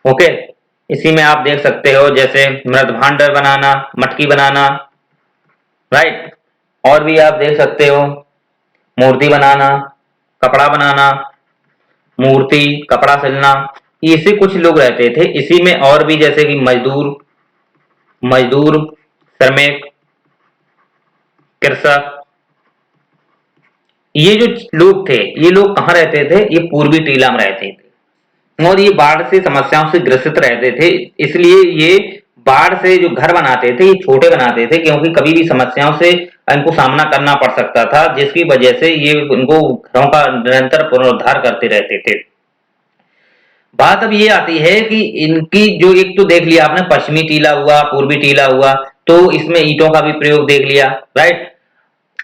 ओके, इसी में आप देख सकते हो जैसे मृद भांडर बनाना, मटकी बनाना। राइट, और भी आप देख सकते हो मूर्ति बनाना, कपड़ा बनाना, मूर्ति कपड़ा सिलना, इसे कुछ लोग रहते थे। इसी में और भी जैसे कि मजदूर, मजदूर, श्रमिक, कृषक, ये जो लोग थे ये लोग कहाँ रहते थे, ये पूर्वी टीला में रहते थे, और ये बाढ़ से समस्याओं से ग्रसित रहते थे। इसलिए ये बाढ़ से जो घर बनाते थे ये छोटे बनाते थे, क्योंकि कभी भी समस्याओं से इनको सामना करना पड़ सकता था, जिसकी वजह से ये इनको घरों का निरंतर पुनरुद्धार करते रहते थे। बात अब ये आती है कि इनकी जो, एक तो देख लिया आपने पश्चिमी टीला हुआ, पूर्वी टीला हुआ, तो इसमें ईंटों का भी प्रयोग देख लिया। राइट,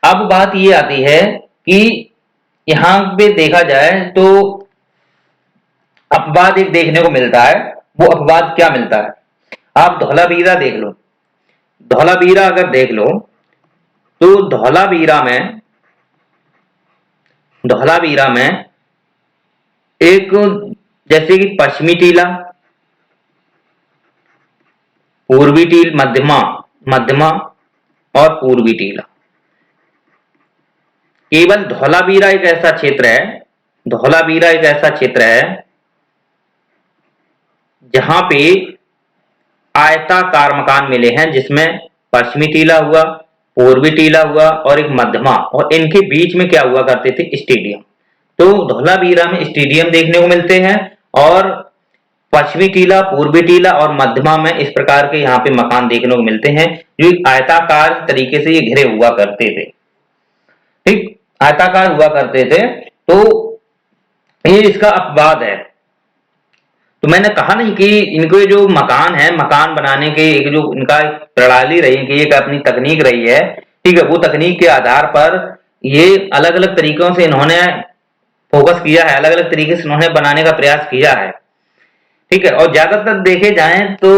अब बात ये आती है कि यहाँ पे देखा जाए तो अपवाद एक देखने को मिलता है। वो अपवाद क्या मिलता है, आप धौलावीरा देख लो। धौलावीरा अगर देख लो तो धौलावीरा में एक, जैसे कि पश्चिमी टीला, पूर्वी टील, मध्यमा मध्यमा और पूर्वी टीला। केवल धौलावीरा एक ऐसा क्षेत्र है, धौलावीरा एक ऐसा क्षेत्र है जहां पे आयताकार मकान मिले हैं, जिसमें पश्चिमी टीला हुआ, पूर्वी टीला हुआ और एक मध्यमा, और इनके बीच में क्या हुआ करते थे, स्टेडियम। तो धौलावीरा में स्टेडियम देखने को मिलते हैं, और पश्चिमी टीला, पूर्वी टीला और मध्यमा में इस प्रकार के यहाँ पे मकान देखने को मिलते हैं, जो एक आयताकार तरीके से ये घिरे हुआ करते थे। ठीक, आयताकार हुआ करते थे। तो ये इसका अपवाद है। तो मैंने कहा नहीं कि इनके जो मकान है, मकान बनाने के एक जो इनका प्रणाली रही, कि एक अपनी तकनीक रही है, ठीक है, वो तकनीक के आधार पर ये अलग अलग तरीकों से इन्होंने फोकस किया है, अलग अलग तरीके से इन्होंने बनाने का प्रयास किया है। ठीक है, और ज्यादातर देखे जाएं तो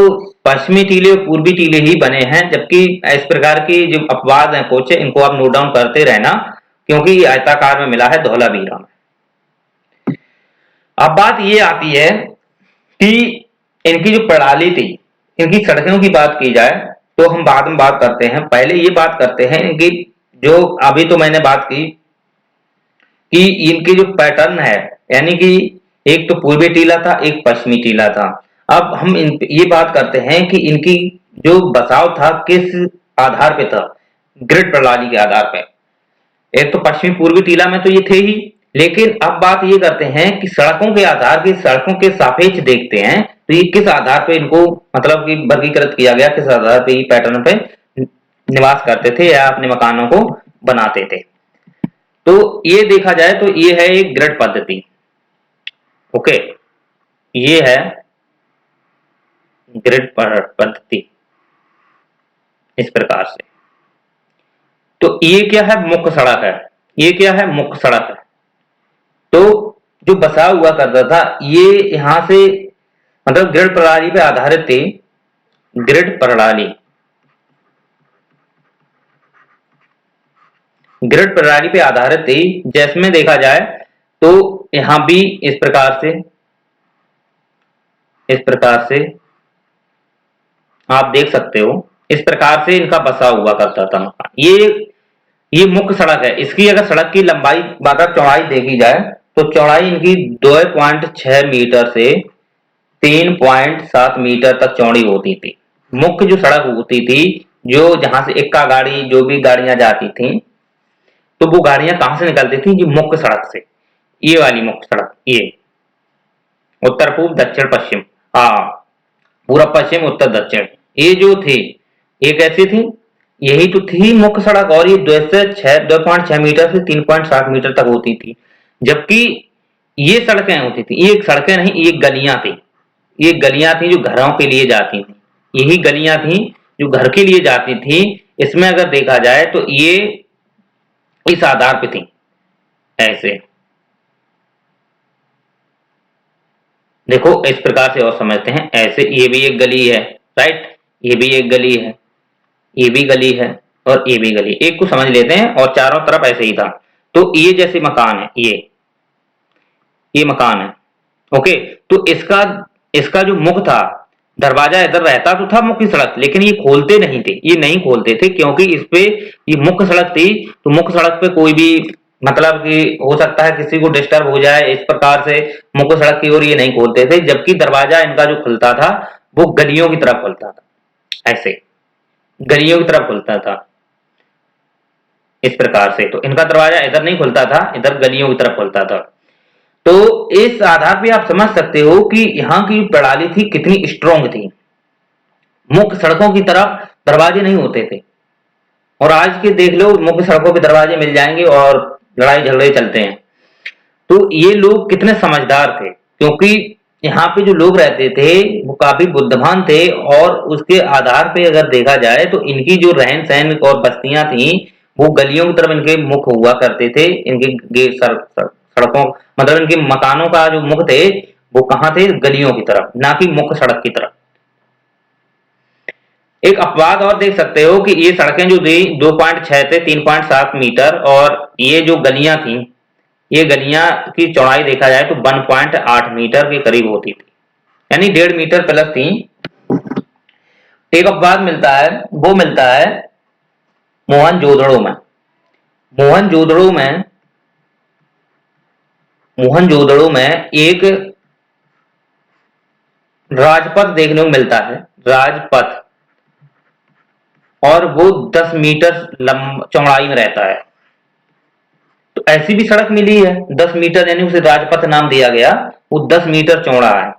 पश्चिमी टीले और पूर्वी टीले ही बने हैं, जबकि इस प्रकार की जो अपवाद हैं कुछ, इनको आप नोट डाउन करते रहना, क्योंकि ये आयताकार में मिला है धौलावीरा में। अब बात ये आती है कि इनकी जो प्रणाली थी, इनकी सड़कों की बात की जाए तो हम बाद में बात करते हैं। पहले ये बात करते हैं कि जो अभी तो मैंने बात की कि इनके जो पैटर्न है, यानी कि एक तो पूर्वी टीला था, एक पश्चिमी टीला था। अब हम ये बात करते हैं कि इनकी जो बसाव था किस आधार पे था, ग्रिड प्रणाली के आधार पे। एक तो पश्चिमी पूर्वी टीला में तो ये थे ही, लेकिन अब बात ये करते हैं कि सड़कों के आधार की, सड़कों के सापेक्ष देखते हैं तो ये किस आधार पे इनको मतलब कि वर्गीकृत किया गया, किस आधार पे ये पैटर्न पे निवास करते थे या अपने मकानों को बनाते थे। तो ये देखा जाए तो ये है एक ग्रिड पद्धति। ओके, ये है ग्रिड पद्धति इस प्रकार से। तो ये क्या है, मुख्य सड़क है। ये क्या है, मुख्य सड़क है। तो जो बसाव हुआ करता था ये यहां से मतलब ग्रिड प्रणाली पे आधारित थी। ग्रिड प्रणाली, ग्रिड प्रणाली पे आधारित थी, जिसमें देखा जाए तो यहां भी इस प्रकार से, इस प्रकार से आप देख सकते हो, इस प्रकार से इनका बसाव हुआ करता था मकान। ये मुख्य सड़क है। इसकी अगर सड़क की लंबाई अगर चौड़ाई देखी जाए तो चौड़ाई इनकी 2.6 मीटर से 3.7 मीटर तक चौड़ी होती थी। मुख्य जो सड़क होती थी, जो जहां से इक्का गाड़ी, जो भी गाड़ियां जाती थी, तो वो गाड़ियां कहां से निकलती थी, ये मुख्य सड़क से। ये वाली मुख्य सड़क, ये उत्तर पूर्व दक्षिण पश्चिम, हाँ, पूर्व पश्चिम उत्तर दक्षिण, ये जो थी ये कैसी थी, यही तो थी मुख्य सड़क, और ये 2.6 मीटर से 3.7 मीटर तक होती थी, जबकि ये सड़कें होती थी, ये सड़कें नहीं, ये गलियां थी। ये गलियां थी जो घरों के लिए जाती थी, यही गलियां थी जो घर के लिए जाती थी। इसमें अगर देखा जाए तो ये इस आधार पे थी। ऐसे देखो, इस प्रकार से और समझते हैं। ऐसे ये भी एक गली है, राइट, ये भी एक गली है, ये भी गली है, और ये भी गली, एक को समझ लेते हैं, और चारों तरफ ऐसे ही था। तो ये जैसे मकान है, ये मकान है, ओके। तो इसका इसका जो मुख था, दरवाजा इधर रहता तो था मुख्य सड़क, लेकिन ये खोलते नहीं थे, ये नहीं खोलते थे, क्योंकि इस पे ये मुख्य सड़क थी। तो मुख्य सड़क पे कोई भी, मतलब कि हो सकता है किसी को डिस्टर्ब हो जाए, इस प्रकार से मुख्य सड़क की ओर ये नहीं खोलते थे। जबकि दरवाजा इनका जो खुलता था वो गलियों की तरफ खुलता था, ऐसे गलियों की तरफ खुलता था, इस प्रकार से। तो इनका दरवाजा इधर नहीं खुलता था, इधर गलियों की तरफ खुलता था। तो इस आधार पे आप समझ सकते हो कि यहाँ की प्रणाली थी कितनी स्ट्रोंग थी। मुख्य सड़कों की तरफ दरवाजे नहीं होते थे, और आज के देख लो मुख्य सड़कों पे दरवाजे मिल जाएंगे और लड़ाई झगड़े चलते हैं। तो ये लोग कितने समझदार थे, क्योंकि यहाँ पे जो लोग रहते थे वो काफी बुद्धिमान थे, और उसके आधार पे अगर देखा जाए तो इनकी जो रहन सहन और बस्तियां थी वो गलियों की तरफ इनके मुख हुआ करते थे। इनके सड़कों, मतलब इनके मकानों का जो मुख थे वो कहाँ थे, गलियों की तरफ, ना कि मुख्य सड़क की तरफ। एक अपवाद और देख सकते हो कि ये सड़कें जो थी 2.6 से 3.7 मीटर, और ये जो गलियां थी, ये गलियां की चौड़ाई देखा जाए तो 1.8 मीटर के करीब होती थी, यानी 1.5 मीटर प्लस थी। एक अपवाद मिलता है, वो मिलता है मोहनजोदड़ो में। मोहनजोदड़ो में मोहनजोदड़ो में एक राजपथ देखने को मिलता है, राजपथ, और वो 10 मीटर चौड़ाई में रहता है। तो ऐसी भी सड़क मिली है 10 मीटर, यानी उसे राजपथ नाम दिया गया, वो 10 मीटर चौड़ा है।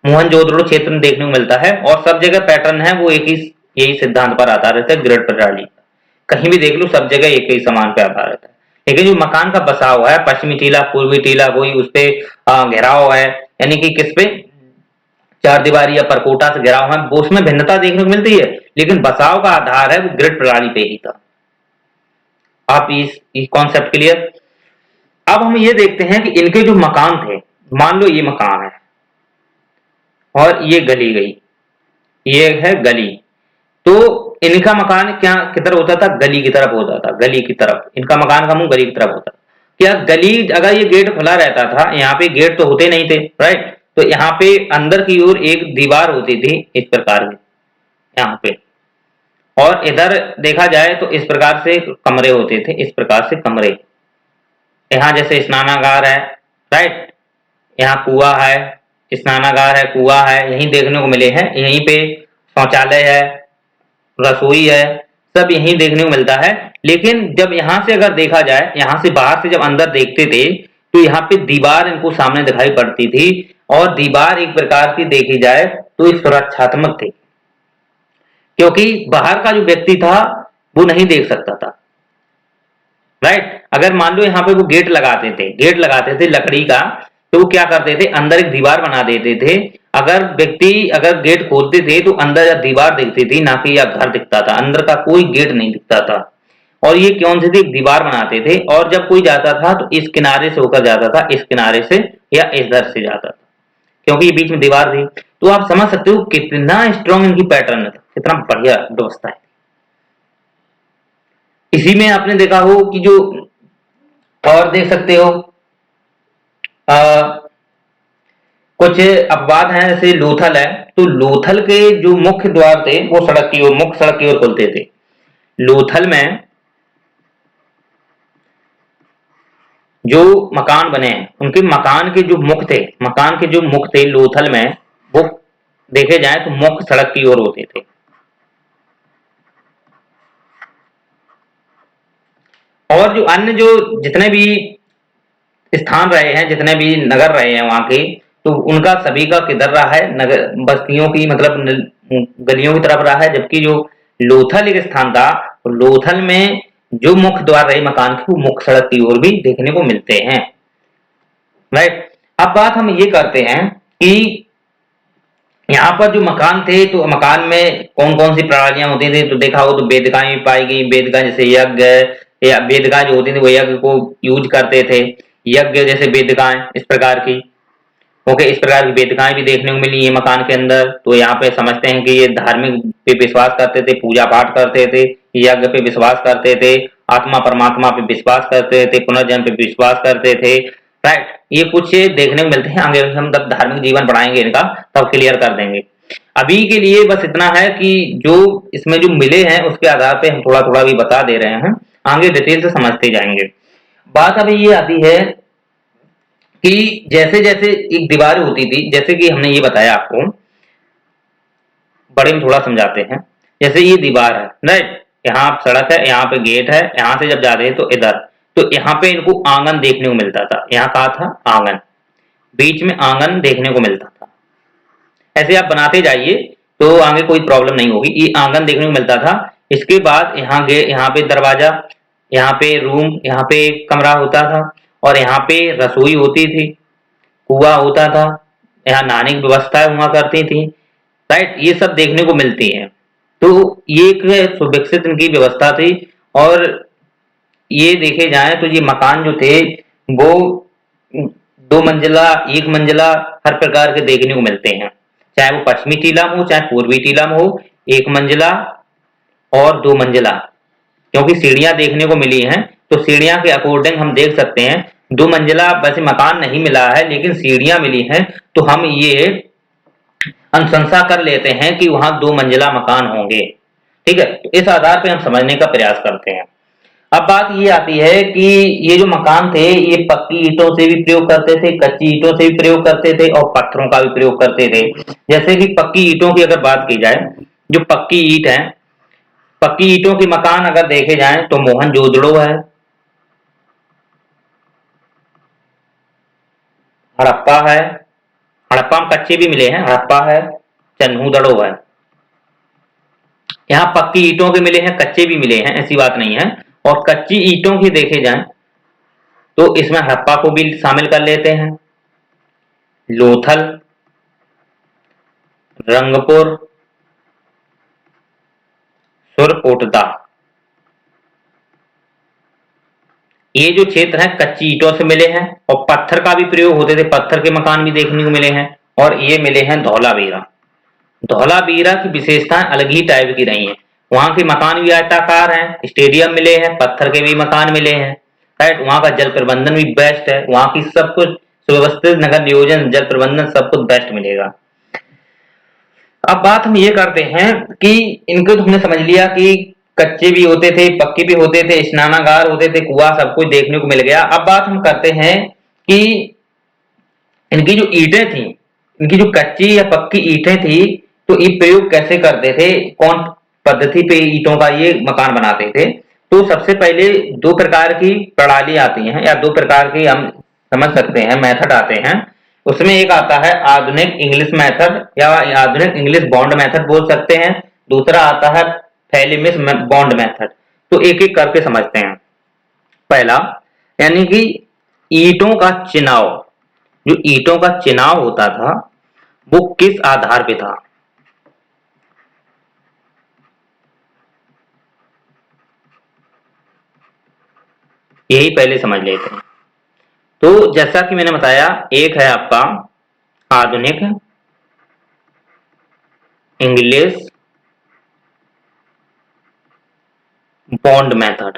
मोहनजोदड़ो क्षेत्र में देखने को मिलता है, और सब जगह पैटर्न है वो एक ही, यही सिद्धांत पर आधारित है, ग्रिड प्रणाली। कहीं भी देख लो सब जगह एक ही समान पे आधारित है। लेकिन जो मकान का बसाव है, पश्चिमी टीला, पूर्वी टीला, कोई उस पे घेराव है, यानी कि किस पे, चार दीवारी या परकोटा से घेराव है, वो उसमें भिन्नता देखने को मिलती है, लेकिन बसाव का आधार है वो ग्रिड प्रणाली पे ही था। आप इस कॉन्सेप्ट क्लियर। अब हम ये देखते हैं कि इनके जो मकान थे, मान लो ये मकान है और ये गली गई, ये है गली। तो इनका मकान क्या किधर होता था, गली की तरफ होता था, गली की तरफ, इनका मकान का मुंह गली की तरफ होता था। क्या गली, अगर ये गेट खुला रहता था, यहाँ पे गेट तो होते नहीं थे, राइट, तो यहाँ पे अंदर की ओर एक दीवार होती थी इस प्रकार की, यहाँ पे, और इधर देखा जाए तो इस प्रकार से कमरे होते थे, इस प्रकार से कमरे। यहाँ जैसे स्नानागार है, राइट, यहाँ कुआं है, स्नानागार है, कुआं है, यहीं देखने को मिले हैं, यहीं पे शौचालय है, रसोई है, सब यहीं देखने को मिलता है। लेकिन जब यहाँ से अगर देखा जाए, यहाँ से बाहर से जब अंदर देखते थे तो यहाँ पे दीवार इनको सामने दिखाई पड़ती थी, और दीवार एक प्रकार की देखी जाए तो एक सुरक्षात्मक थी, क्योंकि बाहर का जो व्यक्ति था वो नहीं देख सकता था, राइट। अगर मान लो यहाँ पे वो गेट लगाते थे लकड़ी का, तो वो क्या करते थे, अंदर एक दीवार बना देते थे। अगर व्यक्ति अगर गेट खोलते थे तो अंदर या दीवार दिखती थी, ना कि या घर दिखता था, अंदर का कोई गेट नहीं दिखता था। और ये कौन सी थी, एक दीवार बनाते थे, और जब कोई जाता था तो इस किनारे से होकर जाता था, इस किनारे से या इधर से जाता था, क्योंकि ये बीच में दीवार थी। तो आप समझ सकते हो कितना स्ट्रॉन्ग इनकी पैटर्न था, कितना बढ़िया व्यवस्था है। इसी में आपने देखा हो कि जो, और देख सकते हो कुछ अपवाद हैं, जैसे लोथल है, तो लोथल के जो मुख्य द्वार थे वो सड़क की ओर, मुख्य सड़क की ओर खुलते थे। लोथल में जो मकान बने हैं उनके मकान के जो मुख थे, मकान के जो मुख थे लोथल में, वो देखे जाए तो मुख्य सड़क की ओर होते थे। और जो अन्य जो जितने भी स्थान रहे हैं, जितने भी नगर रहे हैं वहां के, तो उनका सभी का किधर रहा है, नगर बस्तियों की, मतलब गलियों की तरफ रहा है। जबकि जो लोथल एक स्थान था, तो लोथल में जो मुख्य द्वार रहे मकान के, वो मुख्य सड़क की ओर भी देखने को मिलते हैं। राइट। अब बात हम ये करते हैं कि यहाँ पर जो मकान थे, तो मकान में कौन कौन सी प्रणालियां होती थी, तो देखा हो तो वेदिकाएं भी पाई गई। वेदिका जैसे यज्ञ या वेदिका जो होती थी वो यज्ञ को यूज करते थे, यज्ञ जैसे वेदिकाएं इस प्रकार की। ओके, इस प्रकार की वेदिकाएं भी देखने को मिली ये मकान के अंदर। तो यहाँ पे समझते हैं कि ये धार्मिक पे विश्वास करते थे, पूजा पाठ करते थे, यज्ञ पे विश्वास करते थे, आत्मा परमात्मा पे विश्वास करते थे, पुनर्जन्म पे विश्वास करते थे। राइट, ये कुछ देखने को मिलते हैं। आगे हम तब धार्मिक जीवन पढ़ाएंगे इनका, तब क्लियर कर देंगे। अभी के लिए बस इतना है कि जो इसमें जो मिले हैं उसके आधार पे हम थोड़ा थोड़ा भी बता दे रहे हैं, आगे डिटेल से समझते जाएंगे। बात अभी ये आती है कि जैसे जैसे एक दीवार होती थी, जैसे कि हमने ये बताया आपको, बड़े में थोड़ा समझाते हैं। जैसे ये दीवार है, राइट, यहाँ सड़क है, यहाँ पे गेट है, यहाँ से जब जाते हैं तो इधर, तो यहाँ पे इनको आंगन देखने को मिलता था। यहाँ कहा था आंगन, बीच में आंगन देखने को मिलता था। ऐसे आप बनाते जाइए तो आगे कोई प्रॉब्लम नहीं होगी। ये आंगन देखने को मिलता था। इसके बाद यहाँ पे दरवाजा, यहाँ पे रूम, यहाँ पे कमरा होता था, और यहाँ पे रसोई होती थी, कुआं होता था, यहाँ नहाने की व्यवस्था हुआ करती थी। राइट, ये सब देखने को मिलती है। तो ये एक सुविकसित इनकी व्यवस्था थी। और ये देखे जाए तो ये मकान जो थे वो 2 मंजिला, 1 मंजिला हर प्रकार के देखने को मिलते हैं, चाहे वो पश्चिमी टीला हो चाहे पूर्वी टीला हो। 1 मंजिला और 2 मंजिला, क्योंकि सीढ़ियां देखने को मिली हैं, तो सीढ़ियां के अकॉर्डिंग हम देख सकते हैं। 2 मंजिला वैसे मकान नहीं मिला है, लेकिन सीढ़ियां मिली हैं, तो हम ये अनुशंसा कर लेते हैं कि वहां 2 मंजिला मकान होंगे। ठीक है, तो इस आधार पे हम समझने का प्रयास करते हैं। अब बात ये आती है कि ये जो मकान थे ये पक्की ईंटों से भी प्रयोग करते थे, कच्ची ईंटों से भी प्रयोग करते थे, और पत्थरों का भी प्रयोग करते थे। जैसे कि पक्की ईंटों की अगर बात की जाए, जो पक्की ईंट है, पक्की ईंटों के मकान अगर देखे जाएं तो मोहनजोदड़ो है, हड़प्पा है, हड़प्पा में कच्चे भी मिले हैं, हड़प्पा है, चन्हूदड़ो है। यहाँ पक्की ईंटों के मिले हैं, कच्चे भी मिले हैं, ऐसी बात नहीं है। और कच्ची ईंटों की देखे जाएं तो इसमें हड़प्पा को भी शामिल कर लेते हैं, लोथल, रंगपुर, सुरकोटदा। ये जो क्षेत्र है कच्ची ईंटों से मिले हैं, और पत्थर का भी प्रयोग होते थे, पत्थर के मकान भी देखने को मिले हैं। और ये मिले हैं धौलावीरा। धौलावीरा की विशेषताएं अलग ही टाइप की रही हैं। वहां के मकान भी आयताकार हैं, स्टेडियम मिले हैं, पत्थर के भी मकान मिले हैं। राइट, वहां का जल प्रबंधन भी बेस्ट है, वहां की सब कुछ सुव्यवस्थित नगर नियोजन, जल प्रबंधन सब कुछ बेस्ट मिलेगा। अब बात हम ये करते हैं कि इनको तो हमने समझ लिया कि कच्चे भी होते थे, पक्के भी होते थे, स्नानागार होते थे, कुआं, सब कुछ देखने को मिल गया। अब बात हम करते हैं कि इनकी जो ईंटें थी, इनकी जो कच्ची या पक्की ईंटें थी, तो ये प्रयोग कैसे करते थे, कौन पद्धति पे ईंटों का ये मकान बनाते थे। तो सबसे पहले 2 प्रकार की प्रणाली आती हैं, या 2 प्रकार की हम समझ सकते हैं मेथड आते हैं। उसमें एक आता है आधुनिक इंग्लिश मेथड, या आधुनिक इंग्लिश बॉन्ड मेथड बोल सकते हैं। दूसरा आता है फेलिमिस बॉन्ड मेथड। तो एक एक करके समझते हैं। पहला, यानी कि ईंटों का चुनाव, जो ईंटों का चुनाव होता था वो किस आधार पे था। यही पहले समझ लेते हैं। तो जैसा कि मैंने बताया, एक है आपका आधुनिक इंग्लिश बॉन्ड मेथड,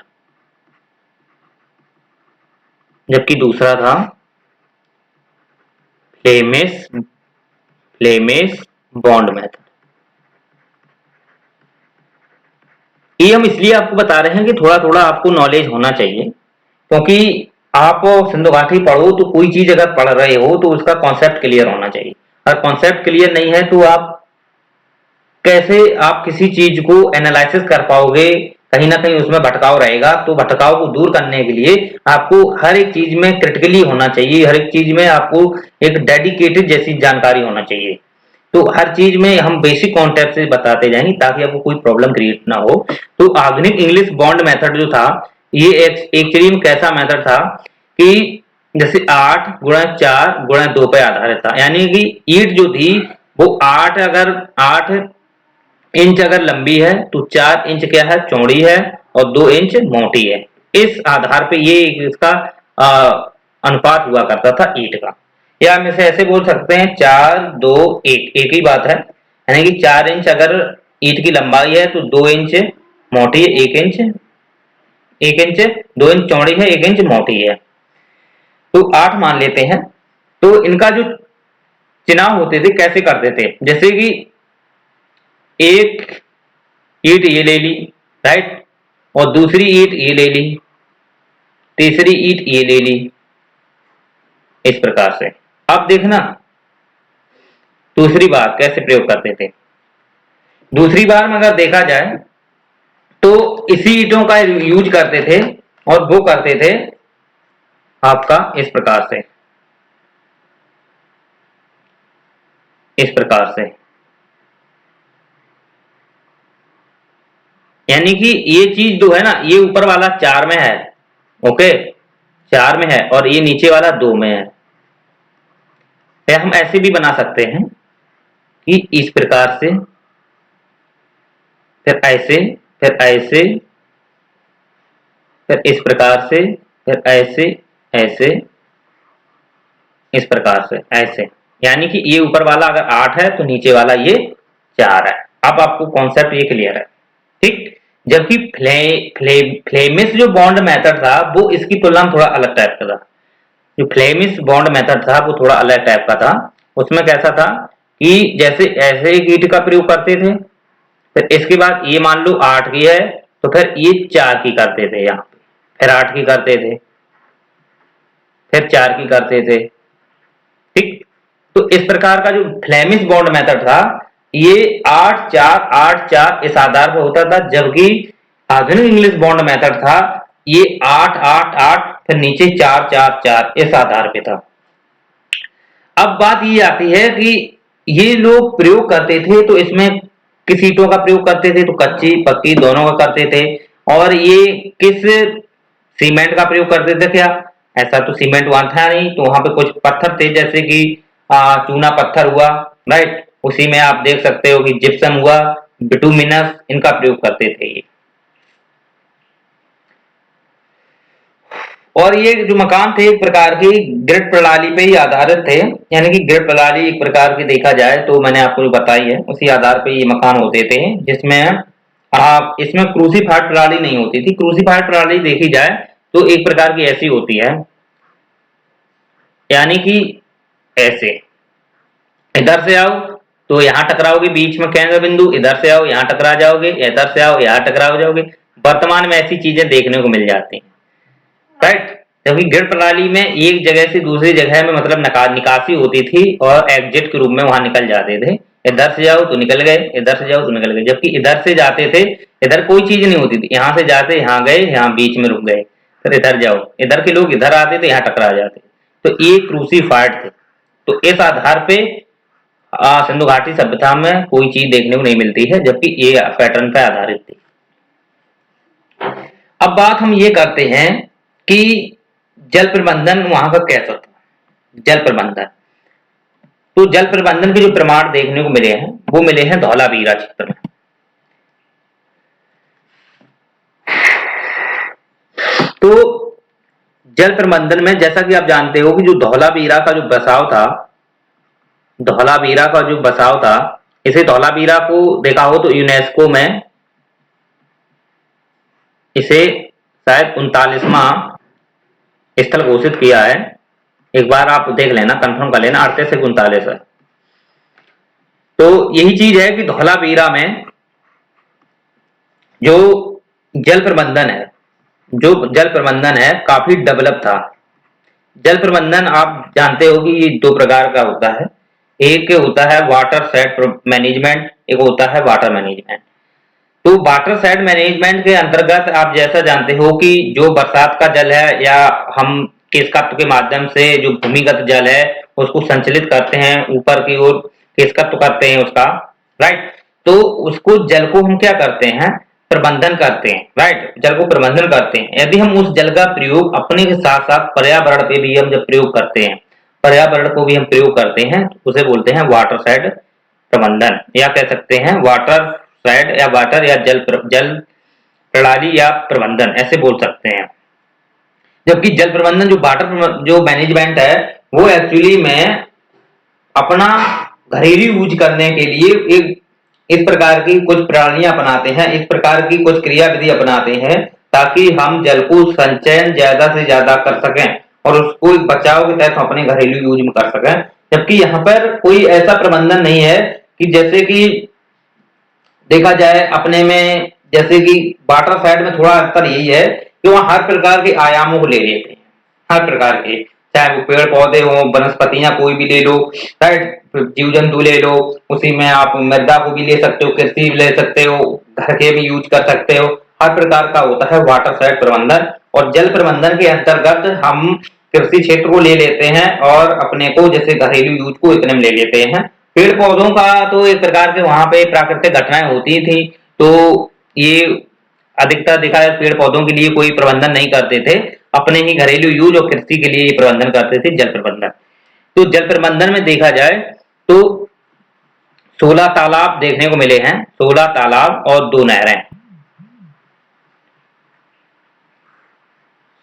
जबकि दूसरा था फ्लेमिश बॉन्ड मेथड। ये हम इसलिए आपको बता रहे हैं कि थोड़ा थोड़ा आपको नॉलेज होना चाहिए, क्योंकि आप सिंधु घाटी पढ़ो तो कोई चीज अगर पढ़ रहे हो तो उसका कॉन्सेप्ट क्लियर होना चाहिए। अगर कॉन्सेप्ट क्लियर नहीं है तो आप कैसे आप किसी चीज को एनालिसिस कर पाओगे, कहीं ना कहीं उसमें भटकाव रहेगा। तो भटकाव को दूर करने के लिए आपको हर एक चीज में क्रिटिकली होना चाहिए, हर एक चीज में आपको एक डेडिकेटेड जैसी जानकारी होना चाहिए। तो हर चीज में हम बेसिक कॉन्सेप्ट से बताते जाएंगे ताकि आपको कोई प्रॉब्लम क्रिएट ना हो। तो आधुनिक इंग्लिश बॉन्ड मेथड जो था, ये एक्चुअली में कैसा मेथड था कि जैसे 8 गुणा 4 गुणा 2 पे आधारित था। यानी कि ईंट जो थी वो 8 इंच अगर लंबी है तो 4 इंच क्या है, चौड़ी है, और 2 इंच मोटी है। इस आधार पे ये इसका अनुपात हुआ करता था ईंट का। या हम इसे ऐसे बोल सकते हैं 4 2 1, एक ही बात है। यानी कि 4 इंच अगर ईंट की लंबाई है तो 2 इंच मोटी है, 1 इंच 2 इंच चौड़ी है, 1 इंच मोटी है, तो 8 मान लेते हैं। तो इनका जो चुनाव होते थे कैसे करते थे, जैसे कि एक ईंट ये ले ली, राइट, और दूसरी ईंट ये ले ली, तीसरी ईंट ये ले ली, इस प्रकार से। अब देखना दूसरी बार कैसे प्रयोग करते थे। दूसरी बार में अगर देखा जाए तो इसी ईंटों का यूज करते थे और वो करते थे आपका इस प्रकार से, इस प्रकार से। यानी कि ये चीज जो है ना, ये ऊपर वाला 4 में है, ओके, 4 में है, और ये नीचे वाला 2 में है। या हम ऐसे भी बना सकते हैं कि इस प्रकार से, फिर ऐसे, फिर ऐसे, फिर इस प्रकार से, फिर ऐसे, ऐसे, इस प्रकार से, ऐसे। यानी कि ये ऊपर वाला अगर 8 है तो नीचे वाला ये 4 है। अब आपको कॉन्सेप्ट ये क्लियर है, ठीक। जबकि फ्लेमिश जो बॉन्ड मेथड था वो इसकी तुलना में थोड़ा अलग टाइप का था। जो फ्लेमिश बॉन्ड मेथड था वो थोड़ा अलग टाइप का था। उसमें कैसा था कि जैसे ऐसे एक ईंट का प्रयोग करते थे, फिर इसके बाद ये मान लो 8 की है तो फिर ये 4 की करते थे, यहाँ पे फिर 8 की करते थे, फिर 4 की करते थे, ठीक। तो इस प्रकार का जो फ्लेमिश बॉन्ड मेथड था ये 8 4 इस आधार पर होता था। जबकि आधुनिक इंग्लिश बॉन्ड मेथड था ये 8 8 8 फिर नीचे 4 4 4 इस आधार पे था। अब बात ये आती है कि ये लोग प्रयोग करते थे तो इसमें किस ईंटों का प्रयोग करते थे, तो कच्ची पक्की दोनों का करते थे। और ये किस सीमेंट का प्रयोग करते थे क्या, ऐसा तो सीमेंट वहां था नहीं, तो वहां पे कुछ पत्थर थे जैसे कि चूना पत्थर हुआ, राइट। उसी में आप देख सकते हो कि जिप्सम हुआ, बिटुमिनस, इनका प्रयोग करते थे ये। और ये जो मकान थे एक प्रकार की ग्रिड प्रणाली पे ही आधारित थे। यानी कि ग्रिड प्रणाली एक प्रकार की देखा जाए तो मैंने आपको जो बताई है उसी आधार पे ये मकान होते थे, जिसमें आप इसमें क्रूसीफाइड प्रणाली नहीं होती थी। क्रूसीफाइड प्रणाली देखी जाए तो एक प्रकार की ऐसी होती है, यानी कि ऐसे इधर से आओ तो यहाँ टकराओगे, बीच में केंद्र बिंदु, इधर से आओ यहाँ टकरा जाओगे, इधर से आओ यहाँ टकरा जाओगे। वर्तमान में ऐसी चीजें देखने को मिल जाती हैं, राइट। जबकि ग्रिड प्रणाली में एक जगह से दूसरी जगह में मतलब निकासी होती थी और एग्जिट के रूप में वहां निकल जाते थे। इधर से जाओ तो निकल गए, इधर से जाओ तो निकल गए। जबकि इधर से जाते थे, इधर कोई चीज नहीं होती थी, यहाँ से जाते यहाँ गए, यहाँ बीच में रुक गए, फिर इधर जाओ, इधर के लोग इधर आते थे यहाँ टकरा जाते। तो ये क्रूसीफाइड थे। तो इस आधार पे सिंधु घाटी सभ्यता में कोई चीज देखने को नहीं मिलती है, जबकि ये पैटर्न पे आधारित थी। अब बात हम ये करते हैं कि जल प्रबंधन वहां का कैसा था। जल प्रबंधन, तो जल प्रबंधन के जो प्रमाण देखने को मिले हैं वो मिले हैं धौलावीरा क्षेत्र में। तो जल प्रबंधन में जैसा कि आप जानते हो कि जो धौलावीरा का जो बसाव था, धौलावीरा का जो बसाव था, इसे धौलावीरा को देखा हो तो यूनेस्को में इसे शायद 39वां स्थल घोषित किया है। एक बार आप देख लेना, कंफर्म कर लेना, 38 से 39 है। तो यही चीज है कि धौलावीरा में जो जल प्रबंधन है, जो जल प्रबंधन है काफी डेवलप था। जल प्रबंधन आप जानते हो कि ये 2 प्रकार का होता है। एक होता है वाटर सेट मैनेजमेंट, एक होता है वाटर मैनेजमेंट। तो वाटर सेट मैनेजमेंट के अंतर्गत आप जैसा जानते हो कि जो बरसात का जल है या हम किस तत्व के माध्यम से जो भूमिगत जल है उसको संचलित करते हैं ऊपर की ओर, केसकत तो करते हैं उसका, राइट। तो उसको जल को हम क्या करते हैं, प्रबंधन करते हैं, राइट, जल को प्रबंधन करते हैं। यदि हम उस जल का प्रयोग अपने के साथ साथ पर्यावरण पे भी हम जब प्रयोग करते हैं, पर्यावरण को भी हम प्रयोग करते हैं, तो उसे बोलते हैं वाटर साइड प्रबंधन, या कह सकते हैं वाटर साइड या वाटर या जल प्रणाली या प्रबंधन, ऐसे बोल सकते हैं। जबकि जल प्रबंधन जो वाटर जो मैनेजमेंट है, वो एक्चुअली में अपना घरेलू यूज करने के लिए एक इस प्रकार की कुछ प्रणालियां अपनाते हैं, इस प्रकार की कुछ क्रियाविधि अपनाते हैं, ताकि हम जल को संचयन ज्यादा से ज्यादा कर सकें और उसको एक बचाव के तहत अपने घरेलू यूज में कर सकें। जबकि यहाँ पर कोई ऐसा प्रबंधन नहीं है कि जैसे कि देखा जाए अपने में, जैसे कि वाटर साइड में थोड़ा अंतर यही है कि वहां हर प्रकार के आयामों को ले लेते हैं, हर प्रकार के, चाहे वो पेड़ पौधे हो, वनस्पतियां कोई भी ले लो, राइट, जीव जंतु ले लो, उसी में आप मृदा को भी ले सकते हो, कृषि भी ले सकते हो, घर के भी यूज कर सकते हो, हर प्रकार का होता है वाटर साइड प्रबंधन। और जल प्रबंधन के अंतर्गत हम कृषि क्षेत्र को ले लेते हैं और अपने को जैसे घरेलू यूज को इतने में ले लेते हैं। पेड़ पौधों का तो एक प्रकार के वहां पे प्राकृतिक घटनाएं होती थी, तो ये अधिकतर देखा है पेड़ पौधों के लिए कोई प्रबंधन नहीं करते थे, अपने ही घरेलू यूज और कृषि के लिए प्रबंधन करते थे, जल प्रबंधन। तो जल प्रबंधन में देखा जाए तो 16 तालाब देखने को मिले हैं, 16 तालाब और 2 नहरें,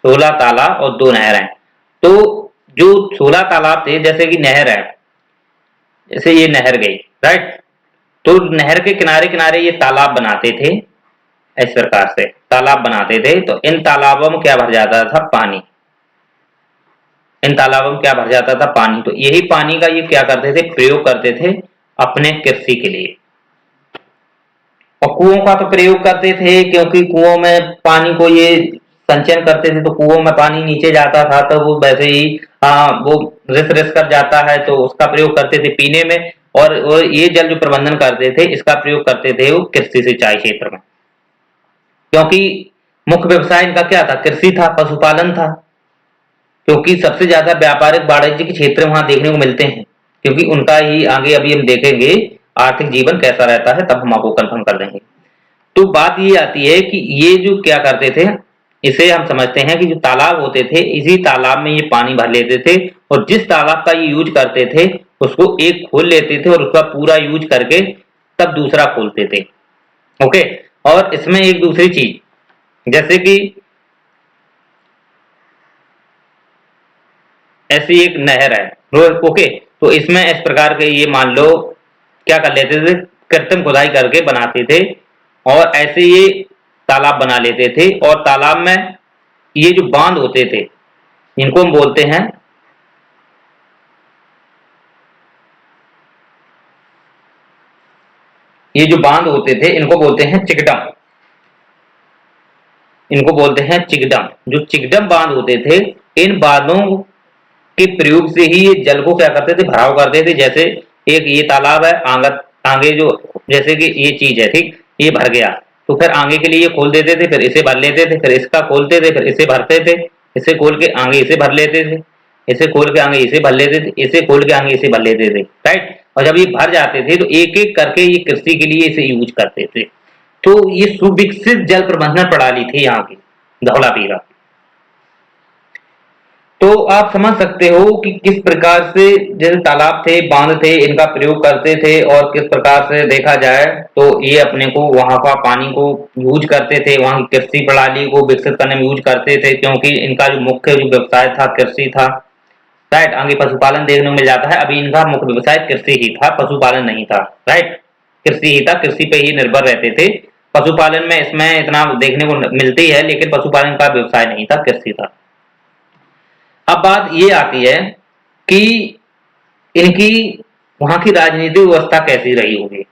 16 तालाब और 2 नहरें। तो जो 16 तालाब थे, जैसे कि नहर है, जैसे ये नहर गई, राइट, तो नहर के किनारे किनारे ये तालाब बनाते थे, इस प्रकार से तालाब बनाते थे। तो इन तालाबों में क्या भर जाता था, पानी, इन तालाबों में क्या भर जाता था, पानी। तो यही पानी का ये क्या करते थे, प्रयोग करते थे अपने कृषि के लिए। और कुओं का तो प्रयोग करते थे, क्योंकि कुओं में पानी को ये संचयन करते थे, तो कुओं में पानी नीचे जाता था तो वो वैसे ही वो रिस रिस कर जाता है, तो उसका प्रयोग करते थे पीने में। और ये जल जो प्रबंधन करते थे, इसका प्रयोग करते थे वो कृषि सिंचाई क्षेत्र में, क्योंकि मुख्य व्यवसाय इनका क्या था, कृषि था, पशुपालन था। क्योंकि सबसे ज्यादा व्यापारिक वाणिज्य के क्षेत्र वहां देखने को मिलते हैं, क्योंकि उनका ही आगे अभी हम देखेंगे आर्थिक जीवन कैसा रहता है, तब हम आपको कंफर्म कर देंगे। तो बात ये आती है कि ये जो क्या करते थे, इसे हम समझते हैं कि जो तालाब होते थे, इसी तालाब में ये पानी भर लेते थे, और जिस तालाब का ये यूज करते थे उसको एक खोल लेते थे और उसका पूरा यूज करके तब दूसरा खोलते थे। ओके। और इसमें एक दूसरी चीज, जैसे कि ऐसी एक नहर है, ओके, तो इसमें इस प्रकार के ये मान लो क्या कर लेते थे, कृत्रिम खुदाई करके बनाते थे और ऐसे ये तालाब बना लेते थे। और तालाब में ये जो बांध होते थे, इनको हम बोलते हैं, ये जो बांध होते थे इनको बोलते हैं चिकडम, इनको बोलते हैं चिकडम। जो चिकडम बांध होते थे, इन बांधों के प्रयोग से ही ये जल को क्या करते थे, भराव करते थे। जैसे एक ये तालाब है, आगे जो जैसे कि ये चीज है, ठीक, ये भर गया, तो फिर आगे के लिए ये खोल देते थे, फिर इसे भर लेते थे, फिर इसका खोलते थे, फिर इसे भरते थे, इसे खोल के आगे इसे भर लेते थे, इसे खोल के आगे इसे भर लेते थे, इसे खोल के आगे इसे भर लेते थे, राइट। और जब ये भर जाते थे तो एक एक करके ये कृषि के लिए इसे यूज करते थे। तो ये सुविकसित जल प्रबंधन प्रणाली थी यहाँ की धौलावीरा। तो आप समझ सकते हो कि किस प्रकार से जैसे तालाब थे, बांध थे, इनका प्रयोग करते थे, और किस प्रकार से देखा जाए तो ये अपने को वहां का पानी को यूज करते थे, वहां की कृषि प्रणाली को विकसित करने में यूज करते थे, क्योंकि इनका जो मुख्य जो व्यवसाय था कृषि था, राइट। आगे पशुपालन देखने को मिल जाता है, अभी इनका मुख्य व्यवसाय कृषि ही था, पशुपालन नहीं था, राइट, कृषि ही था, कृषि पे ही निर्भर रहते थे। पशुपालन में इसमें इतना देखने को मिलती है, लेकिन पशुपालन का व्यवसाय नहीं था, कृषि था। अब बात ये आती है कि इनकी वहां की राजनीतिक व्यवस्था कैसी रही होगी।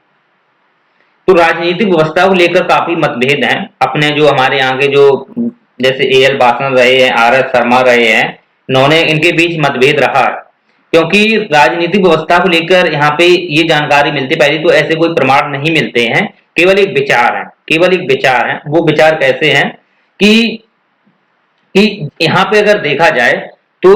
तो राजनीतिक व्यवस्था को लेकर काफी मतभेद हैं। अपने जो हमारे यहाँ के जो जैसे एएल वासना रहे हैं, आर एस शर्मा रहे हैं, इन्होंने इनके बीच मतभेद रहा है, क्योंकि राजनीतिक व्यवस्था को लेकर यहाँ पे ये जानकारी मिलती, पहले तो ऐसे कोई प्रमाण नहीं मिलते हैं, केवल एक विचार है, केवल एक विचार है। वो विचार कैसे हैं कि यहाँ पे अगर देखा जाए तो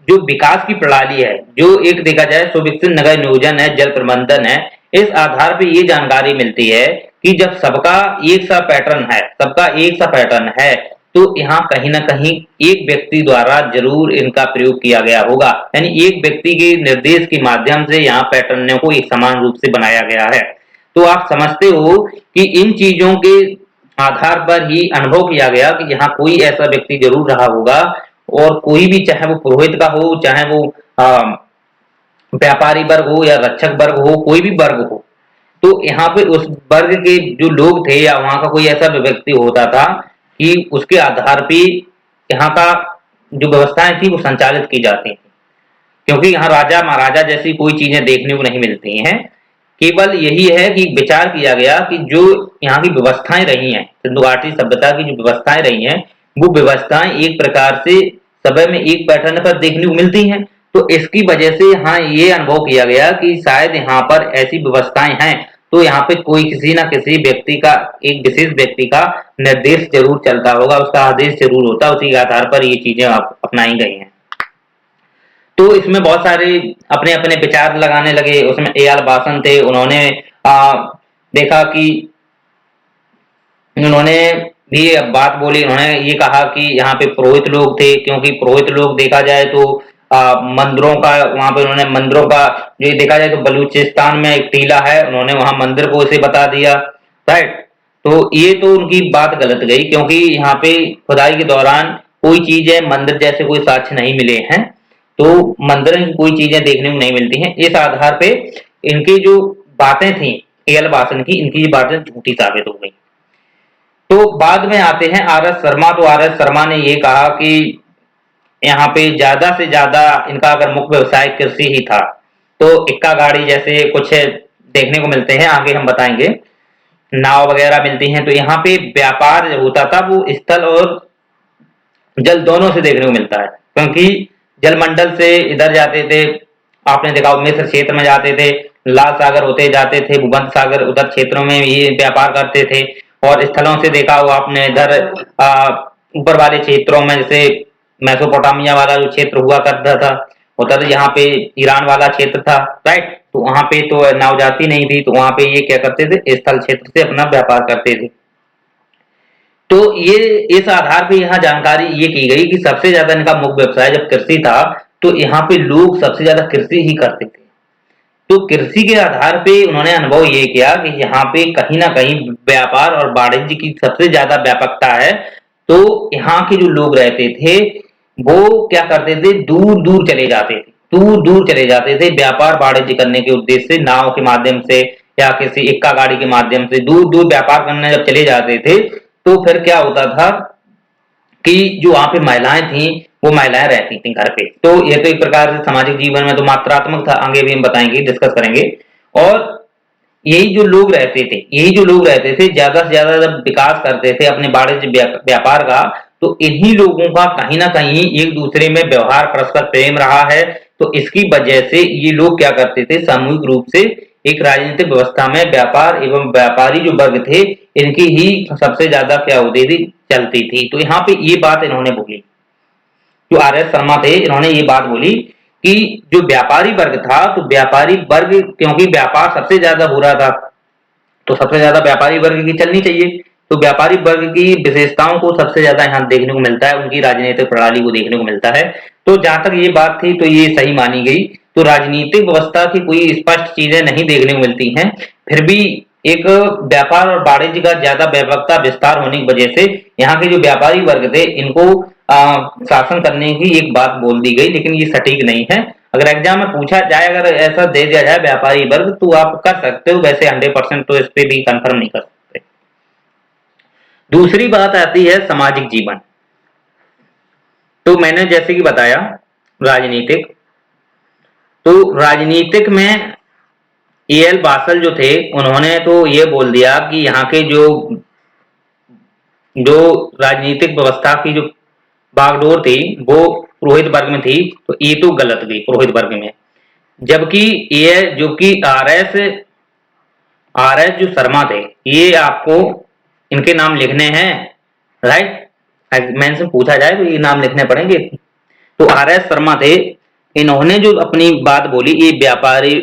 जो विकास की प्रणाली है, जो एक देखा जाए सुविकसित नगर नियोजन है, जल प्रबंधन है, इस आधार पे ये जानकारी मिलती है कि जब सबका एक सा पैटर्न है, सबका एक सा पैटर्न है, तो यहाँ कहीं ना कहीं एक व्यक्ति द्वारा जरूर इनका प्रयोग किया गया होगा, यानी एक व्यक्ति के निर्देश के माध्यम से यहाँ पैटर्नों को एक समान रूप से बनाया गया है। तो आप समझते हो कि इन चीजों के आधार पर ही अनुभव किया गया कि यहाँ कोई ऐसा व्यक्ति जरूर रहा होगा, और कोई भी, चाहे वो पुरोहित का हो, चाहे वो व्यापारी वर्ग हो या रक्षक वर्ग हो, कोई भी वर्ग हो, तो यहाँ पे उस वर्ग के जो लोग थे या वहां का कोई ऐसा व्यक्ति होता था कि उसके आधार पे यहाँ का जो व्यवस्थाएं थी वो संचालित की जाती थी, क्योंकि यहाँ राजा महाराजा जैसी कोई चीजें देखने को नहीं मिलती हैं। केवल यही है कि विचार किया गया कि जो यहाँ की व्यवस्थाएं रही हैं, सिंधु घाटी सभ्यता की जो व्यवस्थाएं रही हैं, वो व्यवस्थाएं एक प्रकार से समय में एक पैटर्न पर देखने को मिलती हैं। तो इसकी वजह से हाँ ये अनुभव किया गया कि शायद यहाँ पर ऐसी व्यवस्थाएं हैं, तो यहाँ पे कोई किसी ना किसी व्यक्ति का, एक विशेष व्यक्ति का निर्देश जरूर चलता होगा, उसका आदेश जरूर होता, उसी के आधार पर ये चीजें अपनाई गई हैं। तो इसमें बहुत सारे अपने अपने विचार लगाने लगे। उसमें ए.आर. वासन थे, उन्होंने देखा कि उन्होंने भी बात बोली, उन्होंने ये कहा कि यहाँ पे पुरोहित लोग थे, क्योंकि पुरोहित लोग देखा जाए तो मंदिरों का, वहां पे उन्होंने मंदिरों का जो देखा जाए तो बलूचिस्तान में एक टीला है, उन्होंने वहां मंदिर को इसे बता दिया, राइट। तो ये तो उनकी बात गलत गई, क्योंकि यहाँ पे खुदाई के दौरान कोई चीज है, मंदिर जैसे कोई साक्ष्य नहीं मिले हैं, तो मंदिर की कोई चीजें देखने को नहीं मिलती हैं। इस आधार पे इनकी जो बातें थी ए.एल. वासन की, इनकी बातें झूठी साबित हो गई। तो बाद में आते हैं आर.एस. शर्मा। तो आर.एस. शर्मा ने ये कहा कि यहाँ पे ज्यादा से ज्यादा इनका अगर मुख्य व्यवसाय कृषि ही था, तो इक्का गाड़ी जैसे कुछ देखने को मिलते हैं, आगे हम बताएंगे, नाव वगैरह मिलती हैं। तो यहाँ पे व्यापार जो होता था वो स्थल और जल दोनों से देखने को मिलता है, क्योंकि जल मंडल से इधर जाते थे, आपने देखा मिस्र क्षेत्र में जाते थे, लाल सागर होते जाते थे, भूमध्य सागर उधर क्षेत्रों में ये व्यापार करते थे। और स्थलों से देखा हो आपने इधर ऊपर वाले क्षेत्रों में, जैसे मेसोपोटामिया वाला जो क्षेत्र हुआ करता था, उधर यहाँ पे ईरान वाला क्षेत्र था, राइट। तो वहां पे तो नाव जाती नहीं थी, तो वहां पे ये क्या करते थे, स्थल क्षेत्र से अपना व्यापार करते थे। तो ये इस आधार पे यहाँ जानकारी ये की गई कि सबसे ज्यादा इनका मुख्य व्यवसाय जब कृषि था, तो यहाँ पे लोग सबसे ज्यादा कृषि ही करते थे। तो कृषि के आधार पे उन्होंने अनुभव ये किया कि यहाँ पे कहीं ना कहीं व्यापार और वाणिज्य की सबसे ज्यादा व्यापकता है। तो यहाँ के जो लोग रहते थे वो क्या करते थे, दूर दूर चले जाते थे, दूर दूर चले जाते थे व्यापार वाणिज्य करने के उद्देश्य से, नाव के माध्यम से या किसी इक्का गाड़ी के माध्यम से दूर दूर व्यापार करने जब चले जाते थे, तो फिर क्या होता था कि जो वहां पे महिलाएं थी, वो महिलाएं रहती थी घर पे। तो ये तो एक प्रकार से सामाजिक जीवन में तो मात्रात्मक था, आगे भी हम बताएंगे, डिस्कस करेंगे। और यही जो लोग रहते थे, यही जो लोग रहते थे, ज्यादा से ज्यादा जब विकास करते थे अपने वाणिज्य व्यापार का, तो इन्हीं लोगों का कहीं ना कहीं एक दूसरे में व्यवहार, परस्पर प्रेम रहा है। तो इसकी वजह से ये लोग क्या करते थे, सामूहिक रूप से एक राजनीतिक व्यवस्था में व्यापार एवं व्यापारी जो वर्ग थे, इनकी ही सबसे ज्यादा क्या होती थी, चलती थी। तो यहाँ पे ये बात इन्होंने बोली, जो आर.एस. शर्मा थे, इन्होंने ये बात बोली कि जो व्यापारी वर्ग था, तो व्यापारी वर्ग, क्योंकि व्यापार सबसे ज्यादा हो रहा था, तो सबसे ज्यादा व्यापारी वर्ग की चलनी चाहिए। तो व्यापारी वर्ग की विशेषताओं को सबसे ज्यादा यहाँ देखने को मिलता है, उनकी राजनीतिक प्रणाली को देखने को मिलता है। तो जहां तक ये बात थी तो ये सही मानी गई। तो राजनीतिक व्यवस्था की कोई स्पष्ट चीजें नहीं देखने को मिलती हैं, फिर भी एक व्यापार और वाणिज्य का ज्यादा व्यापकता विस्तार होने की वजह से यहाँ के जो व्यापारी वर्ग थे, इनको शासन करने की एक बात बोल दी गई, लेकिन ये सटीक नहीं है। अगर एग्जाम में पूछा जाए, अगर ऐसा दे दिया जाए व्यापारी वर्ग, तो आप कर सकते हो, वैसे 100% तो इस पे भी कंफर्म नहीं कर सकते। दूसरी बात आती है सामाजिक जीवन। तो मैंने जैसे कि बताया राजनीतिक, तो राजनीतिक में ए.एल. बासल जो थे, उन्होंने तो ये बोल दिया कि यहाँ के जो जो राजनीतिक व्यवस्था की जो बागडोर थी वो पुरोहित वर्ग में थी, तो ये तो गलत गई पुरोहित वर्ग में। जबकि ये जो कि आर एस जो शर्मा थे, ये आपको इनके नाम लिखने हैं, राइट। मैंने से पूछा जाए तो ये नाम लिखने पड़ेंगे। तो RS शर्मा थे, इन्होंने जो अपनी बात बोली, ये व्यापारी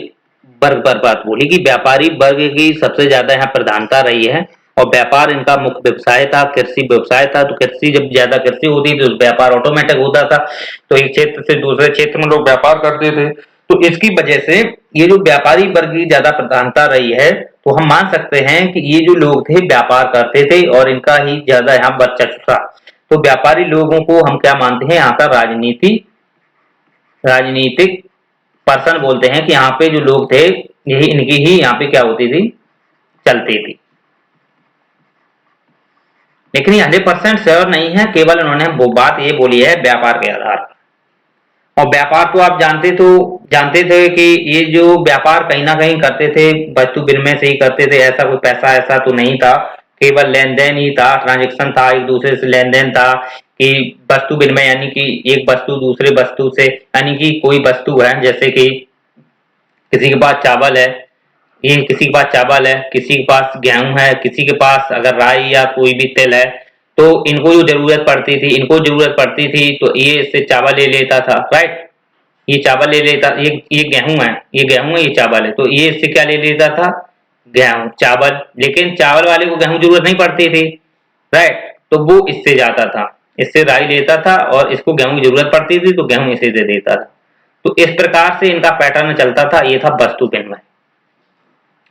वर्ग पर बात बोली कि व्यापारी वर्ग की सबसे ज्यादा यहाँ प्रधानता रही है और व्यापार इनका मुख्य व्यवसाय था, कृषि व्यवसाय था। तो कृषि जब ज्यादा कृषि होती तो व्यापार ऑटोमेटिक होता था, तो एक क्षेत्र से दूसरे क्षेत्र में लोग व्यापार करते थे। तो इसकी वजह से ये जो व्यापारी वर्ग की ज्यादा प्रधानता रही है, तो हम मान सकते हैं कि ये जो लोग थे व्यापार करते थे और इनका ही ज्यादा यहाँ वर्चस्व था। तो व्यापारी लोगों को हम क्या मानते हैं, यहाँ का राजनीतिक पर्सन बोलते हैं कि यहाँ पे जो लोग थे यही इनकी ही यहाँ पे क्या होती थी, चलती थी। लेकिन ये 100% श्योर नहीं है, केवल उन्होंने वो बात ये बोली है व्यापार के आधार पर। और व्यापार तो आप जानते थे कि ये जो व्यापार कहीं ना कहीं करते थे वस्तु विनिमय से ही करते थे, ऐसा कोई पैसा ऐसा तो नहीं था, केवल लेन देन ही था, ट्रांजेक्शन था, एक दूसरे से लेन देन था कि वस्तु विनिमय यानी कि एक वस्तु दूसरे वस्तु से, यानी कि कोई वस्तु है जैसे कि किसी के पास चावल है, ये किसी के पास चावल है, किसी के पास गेहूं है, किसी के पास अगर राई या कोई भी तेल है, तो इनको जो जरूरत पड़ती थी, इनको जरूरत पड़ती थी तो ये इससे चावल ले लेता था, राइट। ये चावल ले लेता, ये गेहूं है, ये गेहूं है, ये चावल है, तो ये इससे क्या ले लेता था, गेहूं चावल। लेकिन चावल वाले को गेहूं जरूरत नहीं पड़ती थी, राइट, तो वो इससे जाता था, इससे राई लेता था और इसको गेहूं की जरूरत पड़ती थी तो गेहूं इसे दे देता था। तो इस प्रकार से इनका पैटर्न चलता था, ये था वस्तु विनिमय।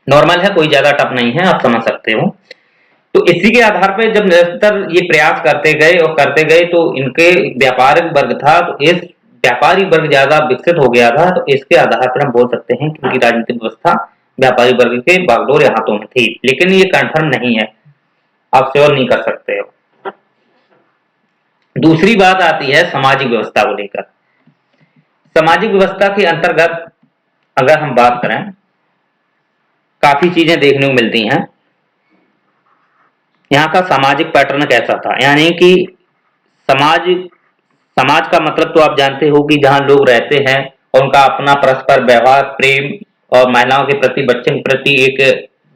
नॉर्मल है, कोई ज्यादा टफ नहीं है, आप समझ सकते हो। तो इसी के आधार पर जब निरंतर ये प्रयास करते गए और करते गए तो इनके व्यापारिक वर्ग था, तो इस व्यापारी वर्ग ज्यादा विकसित हो गया था, तो इसके आधार पर हम बोल सकते हैं कि उनकी राजनीतिक व्यवस्था व्यापारी वर्ग के बागडोर हाथों में थी। लेकिन ये कंफर्म नहीं है, आप श्योर नहीं कर सकते हो। दूसरी बात आती है सामाजिक व्यवस्था को लेकर। सामाजिक व्यवस्था के अंतर्गत अगर हम बात करें, काफी चीजें देखने को मिलती हैं। यहाँ का सामाजिक पैटर्न कैसा था, यानी कि समाज समाज का मतलब तो आप जानते हो कि जहाँ लोग रहते हैं और उनका अपना परस्पर व्यवहार, प्रेम और महिलाओं के प्रति, बच्चों के प्रति एक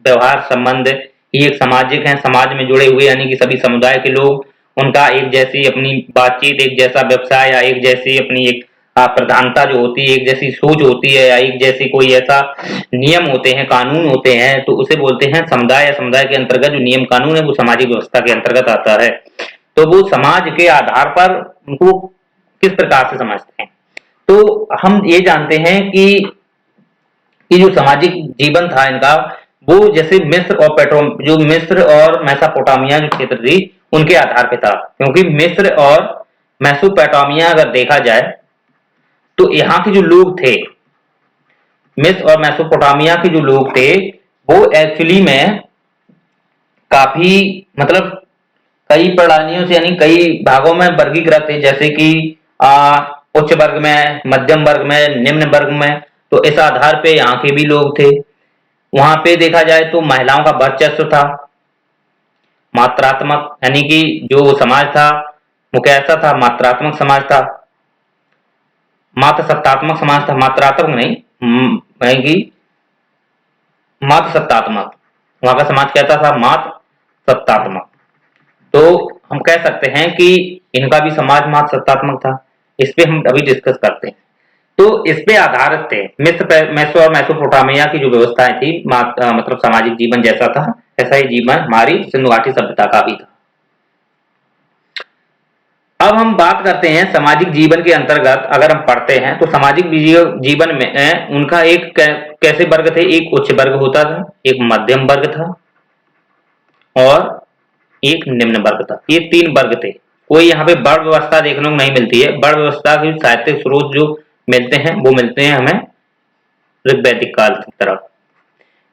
व्यवहार संबंध, ये एक सामाजिक है, समाज में जुड़े हुए, यानी कि सभी समुदाय के लोग, उनका एक जैसी अपनी बातचीत, एक जैसा व्यवसाय या एक जैसी अपनी एक प्रधानता जो होती है, एक जैसी सोच होती है या एक जैसी कोई ऐसा नियम होते हैं, कानून होते हैं, तो उसे बोलते हैं समुदाय। या समुदाय के अंतर्गत जो नियम कानून है वो सामाजिक व्यवस्था के अंतर्गत आता है। तो वो समाज के आधार पर उनको किस प्रकार से समझते हैं, तो हम ये जानते हैं कि ये जो सामाजिक जीवन था इनका, वो जैसे मिस्र और जो मिस्र और मैसोपोटामिया जो क्षेत्र थी उनके आधार पे था। क्योंकि मिस्र और मैसोपोटामिया अगर देखा जाए तो यहाँ के जो लोग थे, मिस्र और मैसोपोटामिया के जो लोग थे, वो एक्चुअली में काफी मतलब कई प्रणालियों से यानी कई भागों में वर्गीकृत थे, जैसे कि उच्च वर्ग में, मध्यम वर्ग में, निम्न वर्ग में। तो इस आधार पे यहाँ के भी लोग थे। वहां पे देखा जाए तो महिलाओं का वर्चस्व था, मात्रात्मक, यानी कि जो समाज था वो कैसा था, मात्रात्मक समाज था, मात्र सत्तात्मक समाज था, मात्रात्मक नहीं, यानी कि मात्र सत्तात्मक। वहां का समाज कैसा था, मात्र सत्तात्मक। तो हम कह सकते हैं कि इनका भी समाज मात्र सत्तात्मक था। इस पे हम अभी डिस्कस करते हैं। तो इस पे आधारित थे मेसो और मेसोपोटामिया की जो व्यवस्थाएं थी, मतलब सामाजिक जीवन जैसा था ऐसा ही जीवन हमारी सिंधु घाटी सभ्यता का भी था। अब हम बात करते हैं सामाजिक जीवन के अंतर्गत अगर हम पढ़ते हैं तो सामाजिक जीवन में उनका एक कैसे वर्ग थे, एक उच्च वर्ग होता था, एक मध्यम वर्ग था और एक निम्न वर्ग था। ये तीन वर्ग थे। कोई यहाँ पे वर्ण व्यवस्था देखने को नहीं मिलती है। वर्ण व्यवस्था के साहित्यिक स्रोत जो मिलते हैं वो मिलते हैं हमें ऋग्वैदिक काल की तरफ,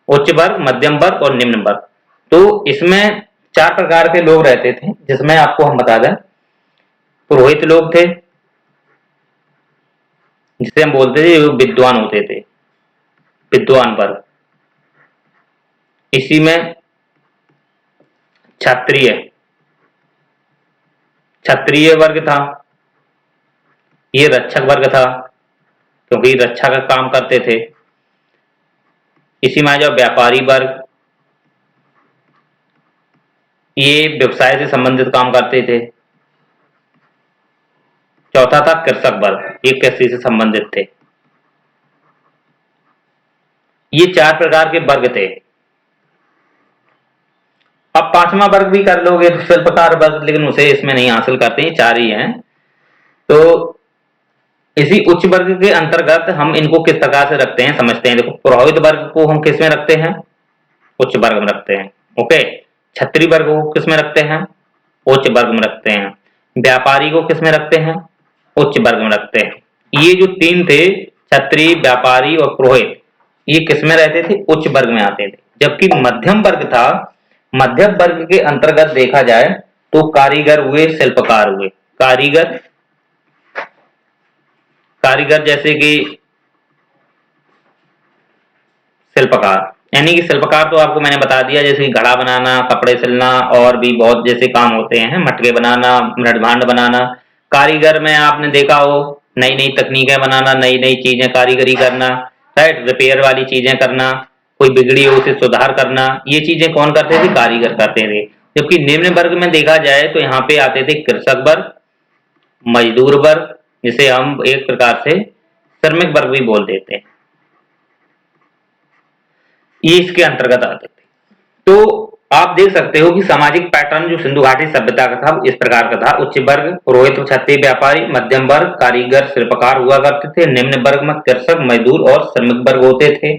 उच्च वर्ग, मध्यम वर्ग और निम्न वर्ग। तो इसमें चार प्रकार के लोग रहते थे, जिसमें आपको हम बता दें, पुरोहित लोग थे जिसे हम बोलते थे, विद्वान होते थे, विद्वान वर्ग। इसी में क्षत्रिय क्षत्रिय वर्ग था, ये रक्षक वर्ग था क्योंकि रक्षा का काम करते थे। इसी में आ जाओ व्यापारी वर्ग, ये व्यवसाय से संबंधित काम करते थे। चौथा था कृषक वर्ग, ये कृषि से संबंधित थे। ये 4 प्रकार के वर्ग थे। अब 5वां वर्ग भी कर लोगे तो शिल्पकार वर्ग, लेकिन उसे इसमें नहीं हासिल करते, 4 ही हैं। तो इसी उच्च वर्ग के अंतर्गत हम इनको किस प्रकार से रखते हैं समझते हैं। देखो, पुरोहित वर्ग को हम किस में रखते हैं? उच्च वर्ग में रखते हैं। ओके। क्षत्रिय वर्ग को किस में रखते हैं? उच्च वर्ग में रखते हैं। व्यापारी को किस में रखते हैं? उच्च वर्ग में रखते हैं। ये जो 3 थे, क्षत्रिय, व्यापारी और पुरोहित, ये किस में रहते थे? उच्च वर्ग में आते थे। जबकि मध्यम वर्ग था, मध्यम वर्ग के अंतर्गत देखा जाए तो कारीगर हुए, शिल्पकार हुए। कारीगर, कारीगर जैसे कि शिल्पकार, यानी कि शिल्पकार तो आपको मैंने बता दिया, जैसे कि घड़ा बनाना, कपड़े सिलना और भी बहुत जैसे काम होते हैं, मटके बनाना, मृद भांड बनाना। कारीगर में आपने देखा हो नई नई तकनीकें बनाना, नई नई चीजें कारीगरी करना, राइट, रिपेयर वाली चीजें करना, कोई बिगड़ी हो उसे सुधार करना, ये चीजें कौन करते थे? कारीगर करते थे। जबकि निम्न वर्ग में देखा जाए तो यहाँ पे आते थे कृषक वर्ग, मजदूर वर्ग, जिसे हम एक प्रकार से श्रमिक वर्ग भी बोल देते हैं, ये इसके अंतर्गत आते थे। तो आप देख सकते हो कि सामाजिक पैटर्न जो सिंधु घाटी सभ्यता का था इस प्रकार का था। उच्च वर्ग पुरोहित, क्षत्रिय, व्यापारी, मध्यम वर्ग कारीगर, शिल्पकार हुआ करते थे, निम्न वर्ग में कृषक, मजदूर और श्रमिक वर्ग होते थे,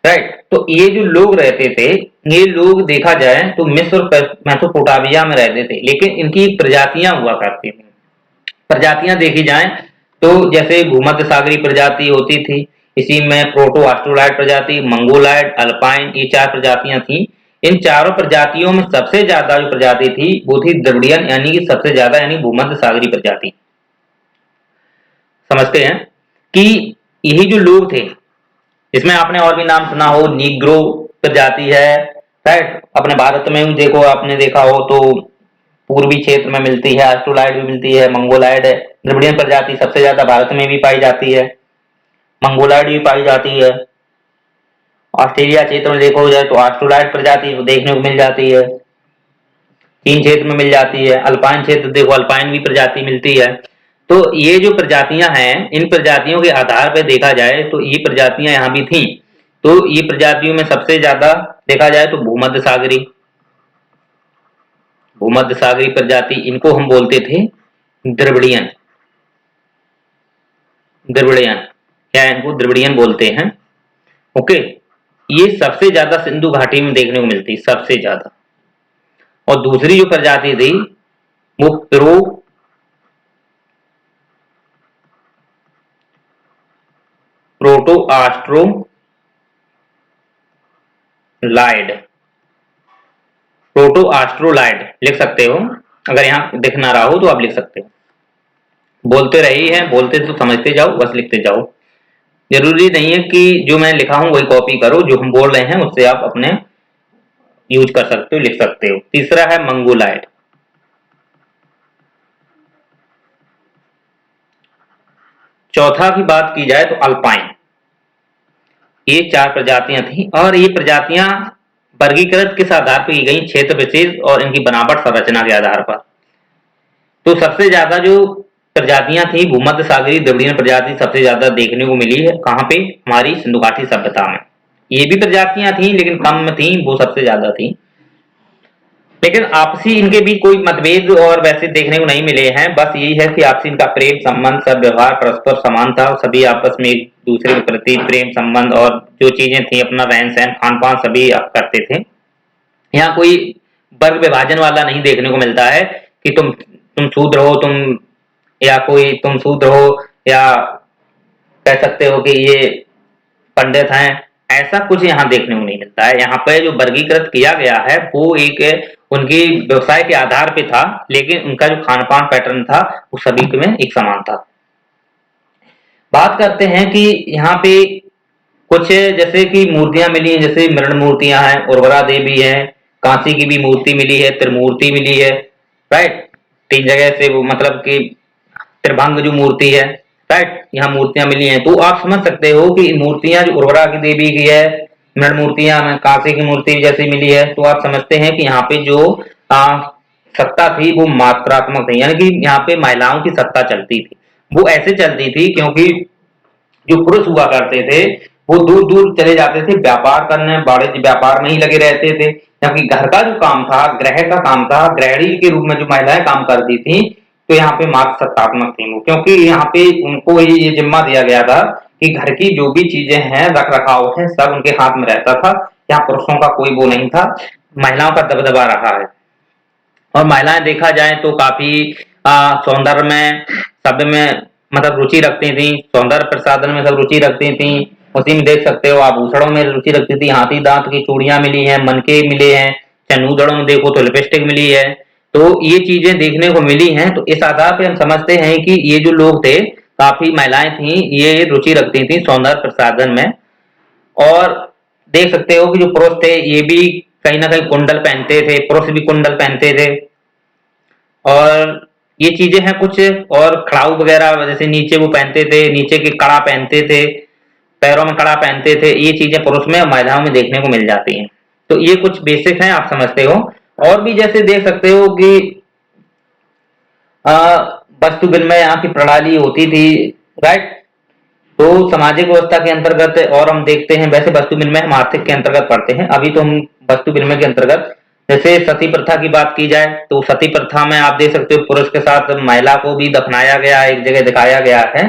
राइट। तो ये जो लोग रहते थे, ये लोग देखा जाए तो मिस्र और मेसोपोटामिया में रहते थे, लेकिन इनकी प्रजातियां हुआ करती थी। प्रजातियां देखी जाए तो जैसे भूमध्य सागरीय प्रजाति होती थी, इसी में प्रोटो ऑस्ट्रोलाइड प्रजाति, मंगोलाइड, अल्पाइन, ये 4 प्रजातियां थी। इन चारों प्रजातियों में सबसे ज्यादा जो प्रजाति थी वो थी द्रविडियन, यानी कि सबसे ज्यादा, यानी भूमध्य सागरीय प्रजाति। समझते हैं कि यही जो लोग थे, इसमें आपने और भी नाम सुना हो, नीग्रो प्रजाति है, राइट। अपने भारत में भी देखो, आपने देखा हो तो पूर्वी क्षेत्र में मिलती है, ऑस्ट्रोलाइड भी मिलती है, मंगोलाइड है। द्रविडियन प्रजाति सबसे ज्यादा भारत में भी पाई जाती है, मंगोलाइड भी पाई जाती है। ऑस्ट्रेलिया क्षेत्र में देखो जाए तो ऑस्ट्रोलाइड प्रजाति देखने को मिल जाती है, चीन क्षेत्र में मिल जाती है। अल्पाइन क्षेत्र देखो, अल्पाइन भी प्रजाति मिलती है। तो ये जो प्रजातियां हैं, इन प्रजातियों के आधार पर देखा जाए तो ये प्रजातियां यहाँ भी थी। तो ये प्रजातियों में सबसे ज्यादा देखा जाए तो भूमध्य सागरीय, भूमध्य सागरीय प्रजाति, इनको हम बोलते थे द्रविडियन। द्रविडियन क्या है? इनको द्रविडियन बोलते हैं। ओके। ये सबसे ज्यादा सिंधु घाटी में देखने को मिलती, सबसे ज्यादा। और दूसरी जो प्रजाति थी वो प्रोटो ऑस्ट्रोलाइड, प्रोटो ऑस्ट्रोलाइड लिख सकते हो, अगर यहाँ दिख ना रहा हो तो आप लिख सकते हो। बोलते रही है, बोलते तो समझते जाओ, बस लिखते जाओ। जरूरी नहीं है कि जो मैं लिखा हूं वही कॉपी करो, जो हम बोल रहे हैं उससे आप अपने यूज कर सकते हो, लिख सकते हो। तीसरा है मंगोलाइड। चौथा की बात की जाए तो अल्पाइन। ये 4 प्रजातियां थी, और ये प्रजातियां वर्गीकृत किस आधार पर की गई? क्षेत्र विशेष और इनकी बनावट संरचना के आधार पर। तो सबसे ज्यादा जो प्रजातियां थी भूमध्य सागरीय द्रविडियन प्रजाति सबसे ज्यादा देखने को मिली है, कहाँ पे? हमारी सिंधु घाटी सभ्यता में। ये भी प्रजातियां थी लेकिन कम में थी, वो सबसे ज्यादा थी। लेकिन आपसी इनके बीच कोई मतभेद और वैसे देखने को नहीं मिले हैं। बस यही है कि आपसी इनका प्रेम संबंध, सब व्यवहार परस्पर समान था, सभी आपस में एक दूसरे के प्रति प्रेम संबंध और जो चीजें थी, अपना रहन सहन, खान पान सभी करते थे। यहाँ कोई वर्ग विभाजन वाला नहीं देखने को मिलता है कि तुम शूद्र हो, तुम या कोई तुम शूद्र हो, या कह सकते हो कि ये पंडित हैं। ऐसा कुछ यहाँ देखने को नहीं मिलता है। यहाँ पे जो वर्गीकृत किया गया है वो एक उनकी व्यवसाय के आधार पे था, लेकिन उनका जो खान पान पैटर्न था वो सभी में एक समान था। बात करते हैं कि यहाँ पे कुछ जैसे कि मूर्तियां मिली हैं, जैसे मृण मूर्तियां हैं, उर्वरा देवी है, कांसी की भी मूर्ति मिली है, त्रिमूर्ति मिली है, राइट। 3 जगह से वो मतलब कि त्रिभंग जो मूर्ति है, राइट, यहाँ मूर्तियां मिली हैं। तो आप समझ सकते हो कि इन मूर्तियां जो उर्वरा की देवी की है, मृण मूर्तियां कांसी की मूर्ति जैसी मिली है, तो आप समझते हैं कि यहाँ पे जो सत्ता थी वो मात्रात्मक थी, यानी कि यहाँ पे महिलाओं की सत्ता चलती थी। वो ऐसे चलती थी क्योंकि जो पुरुष हुआ करते थे वो दूर दूर चले जाते थे व्यापार करने, वाणिज्य व्यापार में ही लगे रहते थे, जबकि घर का जो काम था, गृह का काम था, गृहिणी के रूप में जो महिलाएं काम करती थी, तो यहाँ पे मात्र सत्तात्मक थी वो, क्योंकि यहाँ पे उनको ये जिम्मा दिया गया था कि घर की जो भी चीजें हैं, रख रखाव है, सब उनके हाथ में रहता था। यहाँ पुरुषों का कोई वो नहीं था, महिलाओं का दबदबा रहा है। और महिलाएं देखा जाए तो काफी सौंदर्य में, शब्द में मतलब रुचि रखती थी, सौंदर्य प्रसाधन में सब रुचि रखती थी। उसी में देख सकते हो, आभूषणों में रुचि रखती थी, हाथी दांत की चूड़ियां मिली हैं, मनके मिले हैं, चन्नूदड़ों में देखो तो लिपस्टिक मिली है। तो ये चीजें देखने को मिली हैं, तो इस आधार पे हम समझते हैं कि ये जो लोग थे, काफी महिलाएं थी, ये रुचि रखती थी सौंदर्य प्रसाधन में। और देख सकते हो कि जो पुरुष थे ये भी कहीं ना कहीं कुंडल पहनते थे, पुरुष भी कुंडल पहनते थे। और ये चीजें हैं कुछ, और खड़ाऊ वगैरह जैसे नीचे वो पहनते थे, नीचे के कड़ा पहनते थे, पैरों में कड़ा पहनते थे, ये चीजें पुरुष में और महिलाओं में देखने को मिल जाती हैं। तो ये कुछ बेसिक हैं, आप समझते हो। और भी जैसे देख सकते हो कि वस्तु विनिमय यहाँ की प्रणाली होती थी, राइट। तो सामाजिक व्यवस्था के अंतर्गत, और हम देखते हैं वैसे वस्तु विनिमय हम आर्थिक के अंतर्गत पढ़ते हैं, अभी तो हम वस्तु विनिमय के अंतर्गत, जैसे सती प्रथा की बात की जाए तो सती प्रथा में आप देख सकते हो पुरुष के साथ महिला को भी दफनाया गया, एक जगह दिखाया गया है।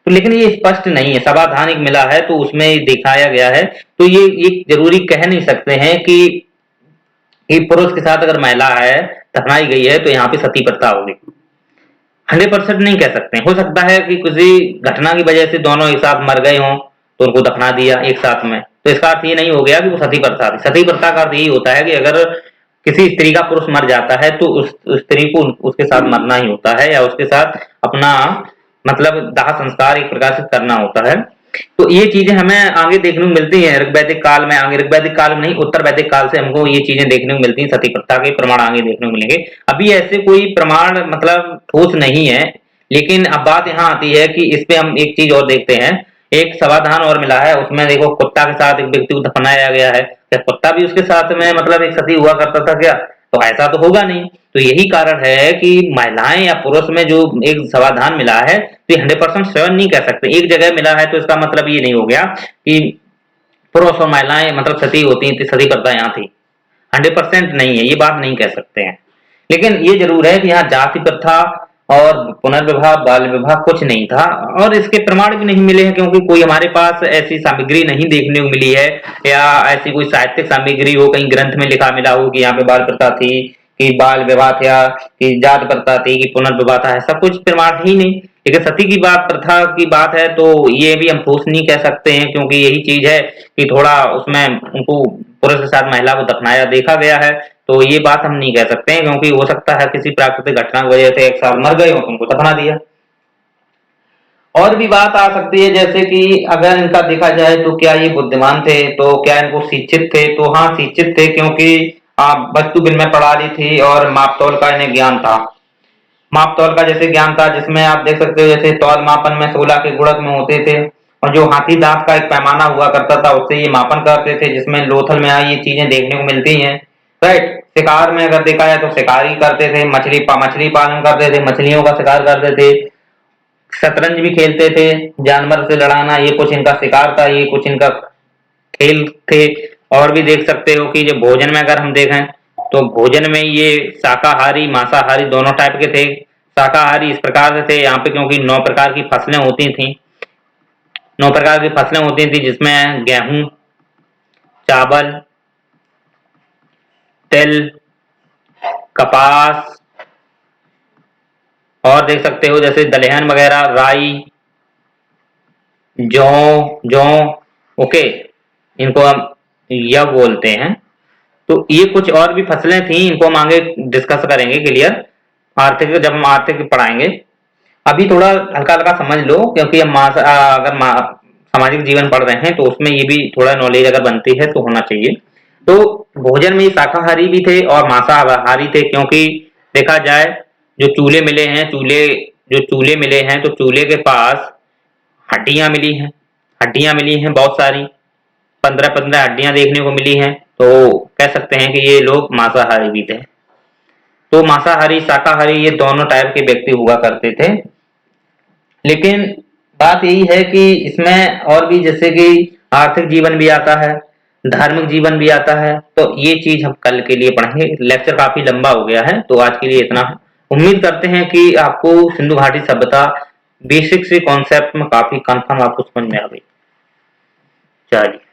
तो लेकिन ये स्पष्ट नहीं है, समाधानिक मिला है तो उसमें दिखाया गया है। तो ये जरूरी कह नहीं सकते हैं कि पुरुष के साथ अगर महिला है दफनाई गई है तो यहाँ पे सती प्रथा होगी, 100% नहीं कह सकते। हो सकता है कि किसी घटना की वजह से दोनों एक साथ मर गए हों तो उनको दफना दिया एक साथ में, तो इसका अर्थ ये नहीं हो गया कि वो सती प्रथा थी। सती प्रथा का अर्थ यही होता है कि अगर किसी स्त्री का पुरुष मर जाता है तो उस स्त्री को उसके साथ मरना ही होता है, या उसके साथ अपना मतलब दाह संस्कार एक प्रकार से करना होता है। तो ये चीजें हमें आगे देखने को मिलती हैं ऋग्वैदिक काल में, आगे ऋग्वैदिक काल में नहीं, उत्तर वैदिक काल से हमको ये चीजें देखने को मिलती हैं, सती प्रथा के प्रमाण आगे देखने को मिलेंगे। अभी ऐसे कोई प्रमाण मतलब ठोस नहीं है। लेकिन अब बात यहाँ आती है कि इस पे हम एक चीज और देखते हैं, एक समाधान और मिला है उसमें, देखो कुत्ता के साथ एक व्यक्ति को दफनाया गया है, क्या कुत्ता भी उसके साथ में मतलब एक सती हुआ करता था क्या? तो ऐसा तो होगा नहीं। तो यही कारण है कि महिलाएं या पुरुष में जो एक समाधान मिला है, तो 100% श्योर नहीं कह सकते। एक जगह मिला है तो इसका मतलब ये नहीं हो गया कि पुरुष और महिलाएं मतलब सती होती थी, सती प्रथा यहाँ थी, 100% नहीं है, ये बात नहीं कह सकते हैं। लेकिन ये जरूर है कि यहाँ जाति प्रथा और पुनर्विवाह, बाल विवाह कुछ नहीं था, और इसके प्रमाण भी नहीं मिले हैं क्योंकि कोई हमारे पास ऐसी सामग्री नहीं देखने को मिली है, या ऐसी कोई साहित्यिक सामग्री हो, कहीं ग्रंथ में लिखा मिला हो कि यहाँ पे बाल प्रथा थी, कि बाल विवाह था, कि जात प्रथा थी, कि पुनर्विवाह था, ऐसा कुछ प्रमाण ही नहीं। लेकिन सती की बात, प्रथा की बात है तो ये भी हम ठोस नहीं कह सकते हैं, क्योंकि यही चीज है कि थोड़ा उसमें उनको पुरुष के साथ महिला को दफनाया देखा गया है। तो ये बात हम नहीं कह सकते हैं, क्योंकि हो सकता है किसी प्राकृतिक घटना की वजह से एक साल मर गए हो तो उनको दफना दिया। और भी बात आ सकती है, जैसे कि अगर इनका देखा जाए तो क्या ये बुद्धिमान थे, तो क्या इनको शिक्षित थे? तो हाँ, शिक्षित थे, क्योंकि वस्तु विनिमय प्रणाली थी और मापतौल का इन्हें ज्ञान था। मापतौल का जैसे ज्ञान था, जिसमें आप देख सकते हो जैसे तौल मापन में 16 के गुणक में होते थे, और जो हाथी दांत का एक पैमाना हुआ करता था उससे ये मापन करते थे, जिसमें लोथल में ये चीजें देखने को मिलती हैं, राइट। शिकार में अगर देखा जाए तो शिकारी करते थे, मछली पालन करते थे, मछलियों का शिकार करते थे, शतरंज भी खेलते थे, जानवर से लड़ाना ये कुछ इनका शिकार था, ये कुछ इनका खेल थे। और भी देख सकते हो कि जो भोजन में अगर हम देखें तो भोजन में ये शाकाहारी मांसाहारी दोनों टाइप के थे। शाकाहारी इस प्रकार से थे यहाँ पे, क्योंकि 9 प्रकार की फसलें होती थी, 9 प्रकार की फसलें होती थी, जिसमें गेहूं, चावल, तिल, कपास, और देख सकते हो जैसे दलहन वगैरह, राई, जौ, जौ, ओके, इनको हम यह बोलते हैं। तो ये कुछ और भी फसलें थी, इनको हम आगे डिस्कस करेंगे क्लियर, आर्थिक, जब हम आर्थिक पढ़ाएंगे। अभी थोड़ा हल्का हल्का समझ लो, क्योंकि हम अगर सामाजिक जीवन पढ़ रहे हैं तो उसमें ये भी थोड़ा नॉलेज अगर बनती है तो होना चाहिए। तो भोजन में शाकाहारी भी थे और मांसाहारी थे, क्योंकि देखा जाए जो चूल्हे मिले हैं, चूल्हे मिले हैं, तो चूल्हे के पास हड्डियां मिली हैं, हड्डियां मिली हैं बहुत सारी, 15-15 हड्डियां देखने को मिली हैं। तो कह सकते हैं कि ये लोग मांसाहारी भी थे। तो मांसाहारी शाकाहारी ये दोनों टाइप के व्यक्ति हुआ करते थे। लेकिन बात यही है कि इसमें और भी जैसे कि आर्थिक जीवन भी आता है, धार्मिक जीवन भी आता है, तो ये चीज हम कल के लिए पढ़ेंगे। लेक्चर काफी लंबा हो गया है, तो आज के लिए इतना है। उम्मीद करते हैं कि आपको सिंधु घाटी सभ्यता बेसिक से कॉन्सेप्ट में काफी कंफर्म आपको समझ में आ गई। चलिए।